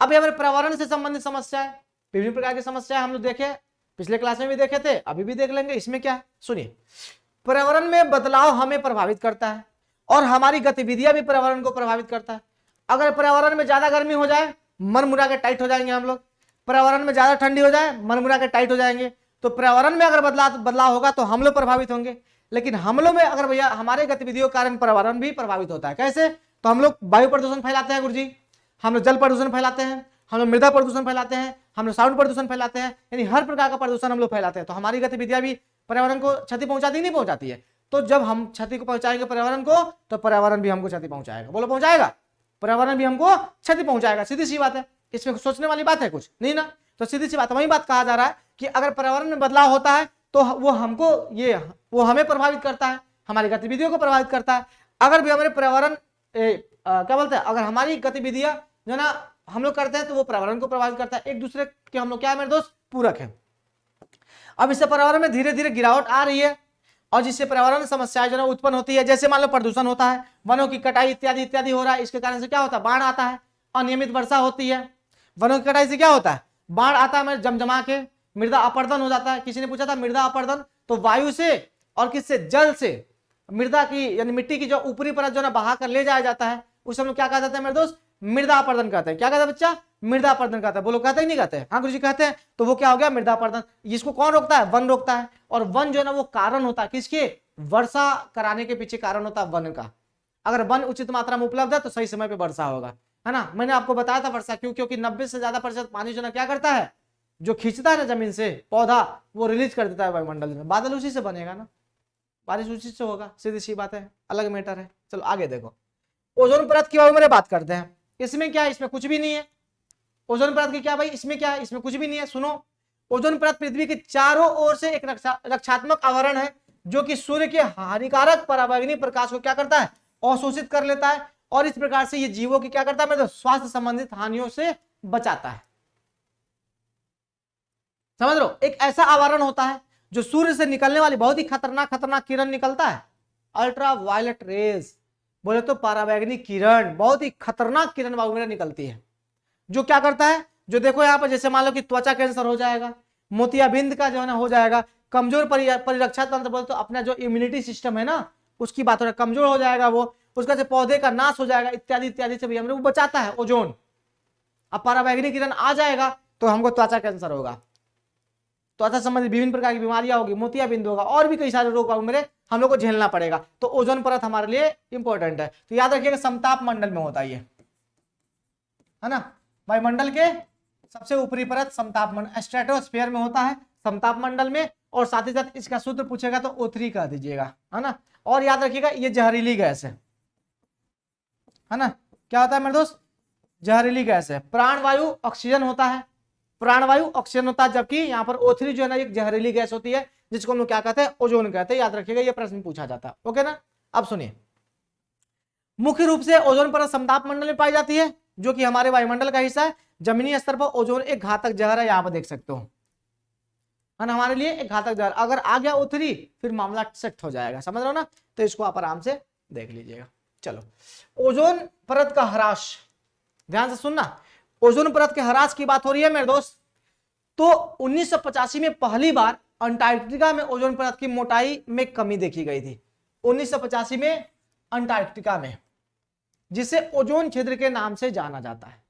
अब हमारे पर्यावरण से संबंधित समस्या है, विभिन्न प्रकार की समस्या हम लोग देखे, पिछले क्लास में भी देखे थे, अभी भी देख लेंगे। इसमें क्या है, सुनिए, पर्यावरण में बदलाव हमें प्रभावित करता है और हमारी गतिविधियां भी पर्यावरण को प्रभावित करता है। अगर पर्यावरण में ज्यादा गर्मी हो जाए, मन मुड़ा के टाइट हो जाएंगे हम लोग, पर्यावरण में ज्यादा ठंडी हो जाए, मन मुड़ा के टाइट हो जाएंगे। तो पर्यावरण में अगर बदलाव होगा तो हम लोग प्रभावित होंगे, लेकिन हम लोग में अगर भैया हमारे गतिविधियों के कारण पर्यावरण भी प्रभावित होता है। कैसे, तो हम लोग वायु प्रदूषण फैलाते हैं गुरुजी, हम लोग जल प्रदूषण फैलाते हैं, हम लोग मृदा प्रदूषण फैलाते हैं, हम लोग साउंड प्रदूषण फैलाते हैं, यानी हर प्रकार का प्रदूषण हम लोग फैलाते हैं। तो हमारी गतिविधियां भी पर्यावरण को क्षति पहुंचाती नहीं पहुंचाती है। तो जब हम क्षति को पहुंचाएंगे पर्यावरण को, तो पर्यावरण भी हमको क्षति पहुंचाएगा, बोलो पहुंचाएगा, पर्यावरण भी हमको क्षति पहुंचाएगा, सीधी सी बात है, इसमें सोचने वाली बात है कुछ नहीं ना। तो सीधी सी बात, वही बात कहा जा रहा है कि अगर पर्यावरण में बदलाव होता है तो वो हमें प्रभावित करता है, हमारी गतिविधियों को प्रभावित करता है। अगर भी हमारे पर्यावरण क्या बोलते हैं, अगर हमारी गतिविधियां जो ना हम लोग करते हैं तो वो पर्यावरण को प्रभावित करता है। एक दूसरे के हम लोग क्या है मेरे दोस्त, पूरक है। अब इससे पर्यावरण में धीरे धीरे गिरावट आ रही है और जिससे पर्यावरण समस्याएं जो ना उत्पन्न होती है। जैसे मान लो प्रदूषण होता है, वनों की कटाई इत्यादि हो रहा है, इसके कारण से क्या होता है, बाढ़ आता है, अनियमित वर्षा होती है। वनों की कटाई से क्या होता है, बाढ़ आता है, जमजमा के मृदा अपरदन हो जाता है। किसी ने पूछा था मृदा अपरदन, तो वायु से और किससे, जल से मृदा की यानी मिट्टी की जो ऊपरी परत जो ना बहा कर ले जाया जाता है, उसे हम लोग क्या कहते हैं मेरे दोस्त, मृदा अपरदन कहते हैं। क्या कहते हैं बच्चा, मृदा अपरदन कहते हैं, बोलो कहते ही नहीं कहते हैं, हाँ गुरुजी कहते हैं। तो वो क्या हो गया, मृदा अपरदन। इसको कौन रोकता है, वन रोकता है। और वन जो है ना वो कारण होता है किसके, वर्षा कराने के पीछे कारण होता है वन का। अगर वन उचित मात्रा में उपलब्ध है तो सही समय पे वर्षा होगा, है ना। मैंने आपको बताया था वर्षा क्यों, क्योंकि 90 से ज्यादा प्रतिशत पानी जो ना क्या करता है, जो खींचता है ना जमीन से पौधा, वो रिलीज कर देता है वायुमंडल में, बादल उसी से बनेगा ना। बारिश उसी से होगा, सीधी सी बात है, अलग मैटर है। चलो आगे देखो, ओजोन परत की बारे में बात करते हैं। इसमें क्या है, इसमें कुछ भी नहीं है। ओजोन परत की क्या भाई, इसमें क्या है, इसमें कुछ भी नहीं है। सुनो, ओजोन परत पृथ्वी के चारों ओर से एक रक्षात्मक आवरण है जो कि सूर्य के हानिकारक पराबैंगनी प्रकाश को क्या करता है, अवशोषित कर लेता है, और इस प्रकार से ये जीवों की क्या करता है, मतलब स्वास्थ्य संबंधित हानियों से बचाता है। समझ लो, एक ऐसा आवरण होता है जो सूर्य से निकलने वाली बहुत ही खतरनाक किरण निकलता है, अल्ट्रा वायलेट रेज, बोले तो पराबैंगनी किरण, बहुत ही खतरनाक किरण वायुमंडल निकलती है, जो क्या करता है, जो देखो यहाँ पर जैसे मान लो कि त्वचा कैंसर हो जाएगा, मोतियाबिंद का जो है ना हो जाएगा, कमजोर परिरक्षा तंत्र, बोले तो अपना जो इम्यूनिटी सिस्टम है ना उसकी बात हो रहा है, कमजोर हो जाएगा वो, उसका जो पौधे का नाश हो जाएगा, इत्यादि इत्यादि से भी हमें वो बचाता है ओजोन। अब पराबैंगनी किरण आ जाएगा तो हमको त्वचा कैंसर होगा, त्वचा संबंधित विभिन्न प्रकार की बीमारियां होगी, मोतियाबिंद होगा, और भी कई सारे रोग मेरे हम लोग को झेलना पड़ेगा। तो ओजोन परत हमारे लिए इंपॉर्टेंट है। तो याद रखिएगा समताप मंडल में होता है ना, वायुमंडल के सबसे ऊपरी परत समताप मंडल स्ट्रेटोस्फीयर में होता है, समताप मंडल में, और साथ ही साथ इसका सूत्र पूछेगा तो O3 कह दीजिएगा, है ना। और याद रखिएगा ये जहरीली गैस है ना, क्या होता है मेरे दोस्त, जहरीली गैस है। प्राणवायु ऑक्सीजन होता है, प्राणवायु ऑक्सीजन होता है, जबकि यहाँ पर O3 जो है ना एक जहरीली गैस होती है जिसको हम लोग क्या कहते हैं, ओजोन कहते हैं। याद रखिएगा ये प्रश्न पूछा जाता है, ओके ना। अब सुनिए, मुख्य रूप से ओजोन परत समताप मंडल में पाई जाती है जो कि हमारे वायुमंडल का हिस्सा है। जमीनी स्तर पर ओजोन एक घातक जहर है, यहाँ पर देख सकते हो, है ना, हमारे लिए एक घातक जहर। अगर आ गया O3 फिर मामला सेट हो जाएगा, समझ रहे हो ना। तो इसको आप आराम से देख लीजिएगा। चलो, ओजोन परत का ह्रास, ध्यान से सुनना, ओजोन परत के ह्रास की बात हो रही है मेरे दोस्त। तो 1985 में पहली बार अंटार्कटिका में ओजोन परत की मोटाई में कमी देखी गई थी, 1985 में अंटार्कटिका में, जिसे ओजोन क्षेत्र के नाम से जाना जाता है।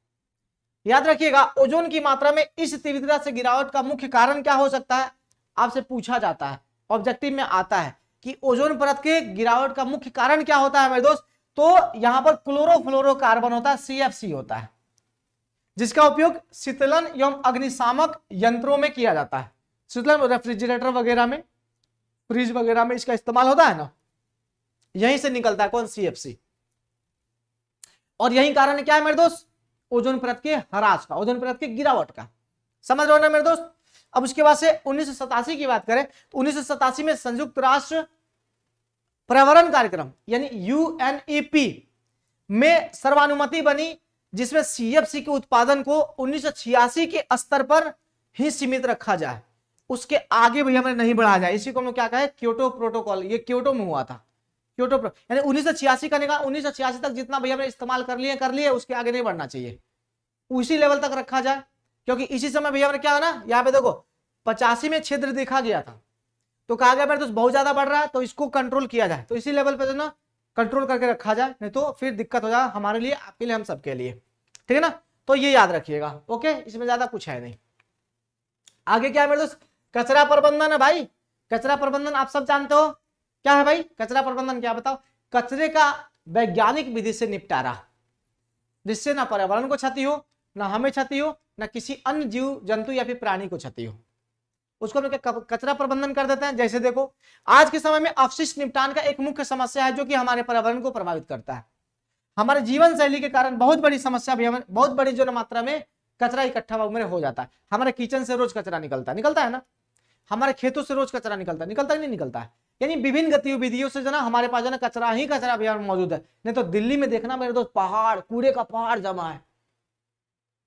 याद रखिएगा, ओजोन की मात्रा में इस तीव्रता से गिरावट का मुख्य कारण क्या हो सकता है, आपसे पूछा जाता है, ऑब्जेक्टिव में आता है कि ओजोन परत के गिरावट का मुख्य कारण क्या होता है मेरे दोस्त। तो यहां पर क्लोरोफ्लोरोकार्बन होता है, CFC होता है, जिसका उपयोग शीतलन एवं अग्निशामक यंत्रों में किया जाता है। शीतलन रेफ्रिजरेटर वगैरह में, फ्रिज वगैरह में इसका इस्तेमाल होता है ना, यहीं से निकलता है कौन, CFC। और यही कारण क्या है मेरे दोस्त, ओजोन परत के ह्रास का, ओजोन परत की गिरावट का, समझ रहे हो ना मेरे दोस्त। अब उसके बाद से 1987 की बात करें तो 1987 में संयुक्त राष्ट्र पर्यावरण कार्यक्रम यानी UNEP में सर्वानुमति बनी, जिसमें CFC के उत्पादन को 1986 के स्तर पर ही सीमित रखा जाए, उसके आगे भी हमें नहीं बढ़ाया जाए। इसी को हम लोग क्या कहें, क्योटो प्रोटोकॉल, ये क्योटो में हुआ था, क्योटो यानी 1986 करने का 1986 तक जितना भैया हमने इस्तेमाल कर लिए, उसके आगे नहीं बढ़ना चाहिए, उसी लेवल तक रखा जाए। क्योंकि इसी समय भैया हमने क्या है ना, यहाँ पे देखो 85 में छिद्र देखा गया था, तो कहा गया तो बहुत ज्यादा बढ़ रहा है, तो इसको कंट्रोल किया जाए, तो इसी लेवल पे जो ना कंट्रोल करके रखा जाए, नहीं तो फिर दिक्कत हो जाए हमारे लिए, आपके लिए, हम सबके लिए, ठीक है ना। तो ये याद रखिएगा, ओके, इसमें ज्यादा कुछ है नहीं। आगे क्या है मेरे दोस्त, कचरा प्रबंधन है भाई। कचरा प्रबंधन आप सब जानते हो क्या है भाई, कचरा प्रबंधन क्या, बताओ। कचरे का वैज्ञानिक विधि से निपटारा, जिससे ना पर्यावरण को क्षति हो, ना हमें क्षति हो, ना किसी अन्य जीव जंतु या फिर प्राणी को क्षति हो, उसको हम कचरा प्रबंधन कर देते हैं। जैसे देखो, आज के समय में अपशिष्ट निपटान का एक मुख्य समस्या है जो कि हमारे पर्यावरण को प्रभावित करता है। हमारे जीवन शैली के कारण बहुत बड़ी समस्या भी, हमें बहुत बड़ी जो मात्रा में कचरा इकट्ठा हो जाता है। हमारे किचन से रोज कचरा निकलता है ना, हमारे खेतों से रोज कचरा निकलता है नहीं निकलता है, यानी विभिन्न गतिविधियों से जो ना हमारे पास जो ना कचरा ही कचरा भी मौजूद है। नहीं तो दिल्ली में देखना मेरे दोस्त, पहाड़, कूड़े का पहाड़ जमा है,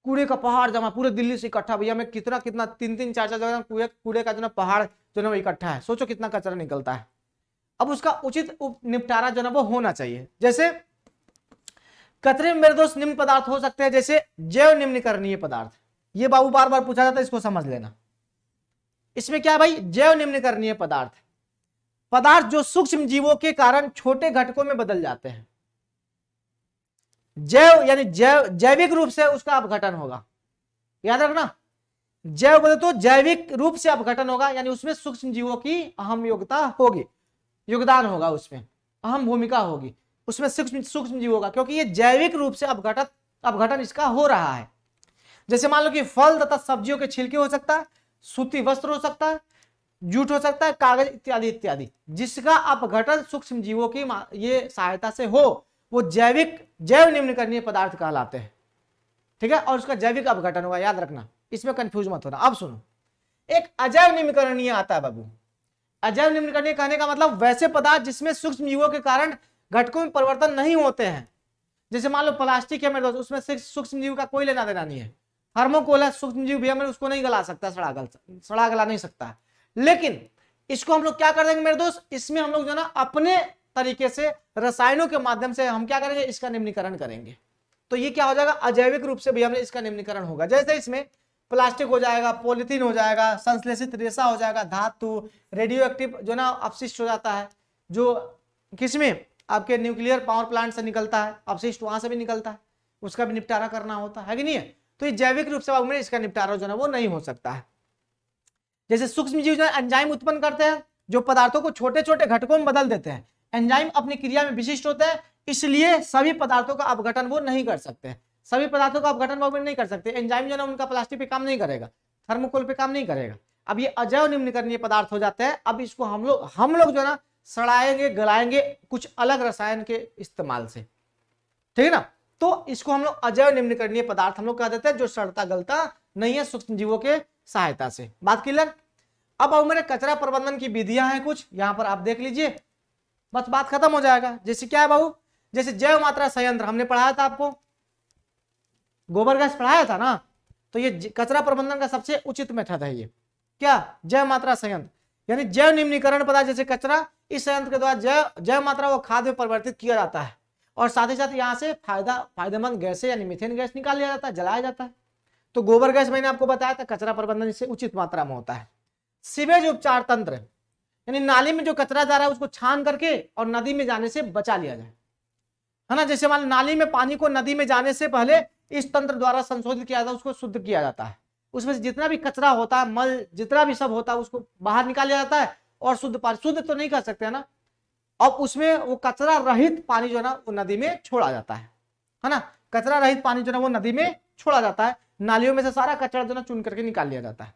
कूड़े का पहाड़ जमा पूरे दिल्ली से इकट्ठा, भैया में कितना 3-4 जगह कूड़े का जो ना पहाड़ जो ना वो इकट्ठा है, सोचो कितना कचरा निकलता है। अब उसका उचित निपटारा जो ना वो होना चाहिए। जैसे कचरे में मेरे दोस्त निम्न पदार्थ हो सकते हैं, जैसे जैव निम्नीकरणीय पदार्थ, ये बाबू बार बार पूछा जाता है, इसको समझ लेना। इसमें क्या है भाई, जैव निम्नीकरणीय पदार्थ, पदार्थ जो सूक्ष्म जीवों के कारण छोटे घटकों में बदल जाते हैं। जैव यानी जैविक रूप से उसका अपघटन होगा, याद रखना, जैव बोले तो जैविक रूप से अपघटन होगा, यानी उसमें सूक्ष्म जीवों की अहम योगदान होगा, उसमें अहम भूमिका होगी, उसमें सूक्ष्म जीवों का, क्योंकि ये जैविक रूप से अपघटन इसका हो रहा है। जैसे मान लो कि फल तथा सब्जियों के छिलके हो सकता है, सूती वस्त्र हो सकता है, जूट हो सकता है, कागज इत्यादि इत्यादि। जिसका अपघटन सूक्ष्म जीवों की ये सहायता से हो वो जैव निम्नकरणीय पदार्थ कहलाते हैं। ठीक है, और उसका जैविक अपघटन होगा, याद रखना, इसमें कंफ्यूज मत होना। अब सुनो, एक अजैव निम्नकरणीय आता है बाबू। अजैव निम्नकरणीय कहने का मतलब वैसे पदार्थ जिसमें सूक्ष्म जीवों के कारण घटकों में परिवर्तन नहीं होते हैं। जैसे मान लो प्लास्टिक है मेरे दोस्त, उसमें सूक्ष्म जीव का कोई लेना देना नहीं है। थर्मोकोल है, सूक्ष्म जीव भी है, मैं उसको नहीं गला सकता, सड़ा गला नहीं सकता। लेकिन इसको हम लोग क्या कर देंगे मेरे दोस्त, इसमें हम लोग जो ना अपने तरीके से रसायनों के माध्यम से हम क्या करेंगे, इसका निम्नीकरण करेंगे। तो ये क्या हो जाएगा, अजैविक रूप से भी हमने इसका निम्नीकरण होगा। जैसे इसमें प्लास्टिक हो जाएगा, पॉलिथीन हो जाएगा, संश्लेषित रेशा हो जाएगा, धातु, रेडियो एक्टिव जो ना अपशिष्ट हो जाता है, जो किसमें आपके न्यूक्लियर पावर प्लांट से निकलता है अपशिष्ट, वहां से भी निकलता है, उसका भी निपटारा करना होता है कि नहीं है। तो ये जैविक रूप से में इसका निपटारा जो है वो नहीं हो सकता है। जैसे सूक्ष्म जीव जो एंजाइम उत्पन्न करते हैं, जो पदार्थों को छोटे छोटे घटकों में बदल देते हैं। एंजाइम अपनी क्रिया में विशिष्ट होते हैं, इसलिए सभी पदार्थों का अपघटन वो नहीं कर सकते हैं। सभी पदार्थों का अपघटन वो नहीं कर सकते। एंजाइम जो ना उनका प्लास्टिक पे काम नहीं करेगा, थर्मोकोल पे काम नहीं करेगा। अब ये अजैव निम्नकरणीय पदार्थ हो जाते हैं। अब इसको हम लोग जो ना सड़ाएंगे, गलाएंगे कुछ अलग रसायन के इस्तेमाल से, ठीक है ना। तो इसको हम लोग अजैव निम्नकरणीय पदार्थ हम लोग कह देते हैं, जो सड़ता गलता नहीं है सूक्ष्म जीवों के सहायता से। बात क्लियर। अब मेरे कचरा प्रबंधन की विधियां हैं कुछ, यहां पर आप देख लीजिए, बस बात खत्म हो जाएगा। जैसे क्या है बाबू, जैसे जैव मात्रा संयंत्र हमने पढ़ाया था आपको, गोबर गैस पढ़ाया था ना। तो ये कचरा प्रबंधन का सबसे उचित मेथड है ये, क्या, जैव मात्रा संयंत्र, यानी जैव निम्नीकरण पदार्थ जैसे कचरा, इस संयंत्र के द्वारा जैव मात्रा को खाद में परिवर्तित किया जाता है, और साथ ही साथ यहाँ से फायदेमंद गैसें यानी मीथेन गैस निकाल लिया जाता है, जलाया जाता है। तो गोबर गैस मैंने आपको बताया था, कचरा प्रबंधन इससे उचित मात्रा में होता है। सीवेज उपचार तंत्र, यानी नाली में जो कचरा जा रहा है उसको छान करके और नदी में जाने से बचा लिया जाए, है ना। जैसे मान नाली में पानी को नदी में जाने से पहले इस तंत्र द्वारा संशोधित किया जाता है, उसको शुद्ध किया जाता है। उसमें से जितना भी कचरा होता है, मल जितना भी सब होता है, उसको बाहर निकाल लिया जाता है, और शुद्ध पानी, शुद्ध तो नहीं कर सकते है ना, अब उसमें वो कचरा रहित पानी जो है ना वो नदी में छोड़ा जाता है ना। कचरा रहित पानी जो है वो नदी में छोड़ा जाता है। नालियों में से सारा कचरा जो ना चुन करके निकाल लिया जाता है।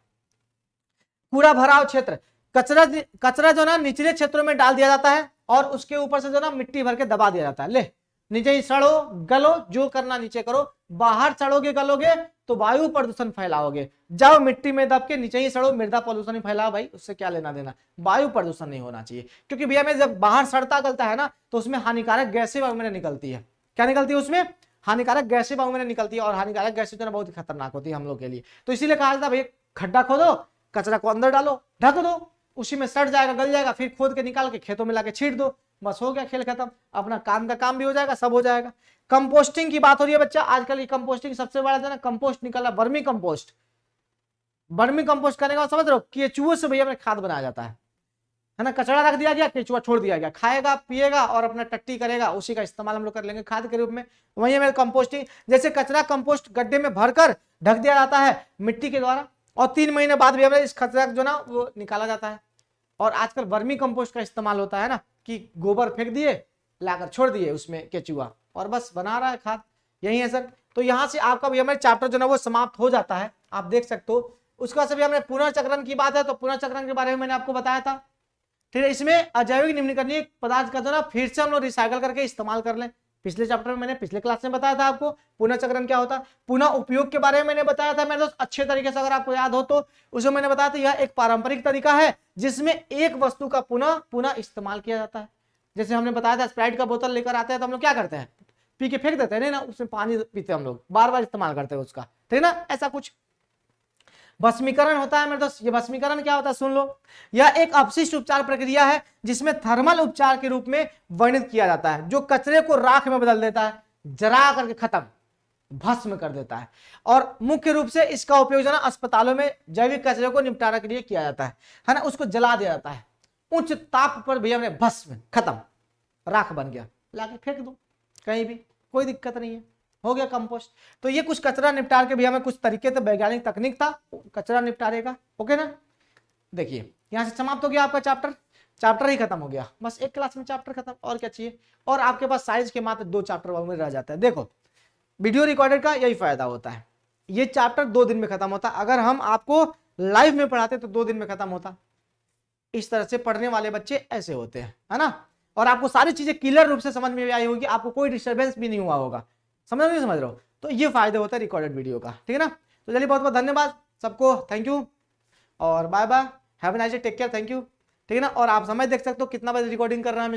कूड़ा भराव क्षेत्र, कचरा जो ना निचले क्षेत्रों में डाल दिया जाता है, और उसके ऊपर से जो ना मिट्टी भर के दबा दिया जाता है। ले नीचे ही सड़ो गलो, जो करना नीचे करो, बाहर सड़ोगे गलोगे तो वायु प्रदूषण फैलाओगे। जाओ मिट्टी में दब के नीचे ही सड़ो, मृदा प्रदूषण ही फैलाओ, भाई उससे क्या लेना देना, वायु प्रदूषण नहीं होना चाहिए। क्योंकि भैया में जब बाहर सड़ता गलता है ना, तो उसमें हानिकारक गैसें वायु में निकलती है। क्या निकलती है उसमें, हानिकारक गैसें वायु में निकलती है, और हानिकारक गैसें जो है बहुत खतरनाक होती है हम लोग के लिए। तो इसीलिए कहा जाता है भाई खड्डा खोदो, कचरा को अंदर डालो, ढक दो, उसी में सड़ जाएगा, गल जाएगा, फिर खोद के निकाल के खेतों में लाके छीट दो, बस हो गया, खेल खत्म। अपना काम का काम भी हो जाएगा, सब हो जाएगा। कंपोस्टिंग की बात हो रही है बच्चा, आजकल ये कंपोस्टिंग सबसे बड़ा जो है ना कंपोस्ट निकला, वर्मी कंपोस्ट। वर्मी कंपोस्ट करने का समझ रहे हो, केचुओं से भैया खाद बनाया जाता है ना। कचरा रख दिया गया, केचुआ छोड़ दिया गया, खाएगा पिएगा और अपना टट्टी करेगा, उसी का इस्तेमाल हम लोग कर लेंगे खाद के रूप में। वही हमें कंपोस्टिंग, जैसे कचरा कंपोस्ट गड्ढे में भरकर ढक दिया जाता है मिट्टी के द्वारा, और 3 महीने बाद भी हमें इस कचरा जो ना वो निकाला जाता है। और आजकल वर्मी कंपोस्ट का इस्तेमाल होता है ना, कि गोबर फेंक दिए, लाकर छोड़ दिए उसमें केचुआ, और बस बना रहा है खाद, यही है सर। तो यहाँ से आपका भी हमारे चैप्टर जो ना वो समाप्त हो जाता है, आप देख सकते हो। उसका सभी हमने पुनर्चक्रण की बात है, तो पुनर्चक्रण के बारे में मैंने आपको बताया था। ठीक है, इसमें अजैविक निम्नीकरणीय पदार्थ का जो ना फिर से हम लोग रिसाइकल करके इस्तेमाल कर लें। पिछले चैप्टर में मैंने पिछले क्लास में बताया था आपको पुनर्चक्रण क्या होता है। पुनः उपयोग के बारे में मैंने बताया था मेरे दोस्त, अच्छे तरीके से अगर आपको याद हो तो। उसमें मैंने बताया था यह एक पारंपरिक तरीका है जिसमें एक वस्तु का पुनः इस्तेमाल किया जाता है। जैसे हमने बताया था स्प्राइट का बोतल लेकर आते हैं तो हम लोग क्या करते हैं, पी के फेंक देते हैं, नहीं ना, उसमें पानी पीते हैं हम लोग, बार बार इस्तेमाल करते हैं उसका, ठीक है ना। ऐसा कुछ भस्मीकरण होता है मेरे दोस्त। ये भस्मीकरण क्या होता है सुन लो, यह एक अपशिष्ट उपचार प्रक्रिया है जिसमें थर्मल उपचार के रूप में वर्णित किया जाता है, जो कचरे को राख में बदल देता है, जरा करके खत्म, भस्म कर देता है। और मुख्य रूप से इसका उपयोग जो है अस्पतालों में जैविक कचरे को निपटारा के लिए किया जाता है ना। उसको जला दिया जाता है, उच्च ताप पर भैया हमने भस्म, खत्म, राख बन गया, लाके फेंक दो कहीं भी, कोई दिक्कत नहीं है, हो गया कंपोस्ट। तो ये कुछ कचरा निपटार के भी हमें कुछ तरीके थे, वैज्ञानिक तकनीक था कचरा निपटारे का, ओके ना। देखिए यहां से समाप्त हो गया आपका चैप्टर ही खत्म हो गया, बस एक क्लास में चैप्टर खत्म, और क्या चाहिए। और आपके पास साइंस के मात्र 2 चैप्टर में रह जाता है। देखो वीडियो रिकॉर्डेड का यही फायदा होता है, ये चैप्टर 2 दिन में खत्म होता है। अगर हम आपको लाइव में पढ़ाते तो 2 दिन में खत्म होता, इस तरह से पढ़ने वाले बच्चे ऐसे होते हैं, है ना। और आपको सारी चीजें क्लियर रूप से समझ में आई होगी, आपको कोई डिस्टर्बेंस भी नहीं हुआ होगा, समझ नहीं समझ रहे हो। तो ये फायदे होता है रिकॉर्डेड वीडियो का, ठीक है ना। तो चलिए बहुत बहुत धन्यवाद सबको, थैंक यू और bye bye, have a nice day, take care, thank you, ठीक है ना। और आप समय देख सकते हो कितना बजे रिकॉर्डिंग कर रहा है हम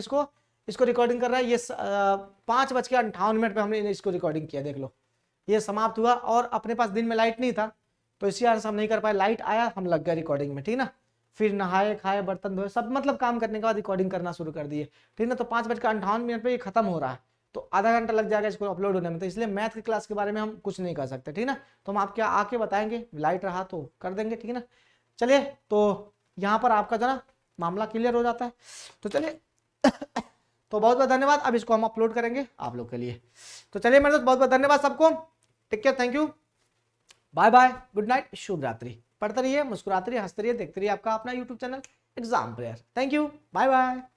इसको रिकॉर्डिंग कर रहा है ये 5:58 पे हमने इसको रिकॉर्डिंग किया, देख लो ये समाप्त हुआ। और अपने पास दिन में लाइट नहीं था तो इसी कारण से हम नहीं कर पाए, लाइट आया हम लग गए रिकॉर्डिंग में, ठीक ना। फिर नहाए खाए बर्तन धोए सब मतलब काम करने के बाद रिकॉर्डिंग करना शुरू कर दिए, ठीक ना। तो 5:58 पे ये खत्म हो रहा है, तो आधा घंटा लग जाएगा इसको अपलोड होने में। तो इसलिए मैथ की क्लास के बारे में हम कुछ नहीं कर सकते, ठीक ना। तो हम आपके आके बताएंगे, लाइट रहा तो कर देंगे, ठीक है ना। चलिए तो यहाँ पर आपका जो ना मामला क्लियर हो जाता है, तो चलिए तो बहुत बहुत धन्यवाद। अब इसको हम अपलोड करेंगे आप लोग के लिए। तो चलिए मेरे दोस्त बहुत बहुत धन्यवाद सबको, take care, thank you, bye bye, good night, शुभ रात्रि। पढ़ते रहिए, मुस्कुराते रहिए, हंसते रहिए, देखते रहिए आपका अपना YouTube channel exam prayer. Thank you, bye bye.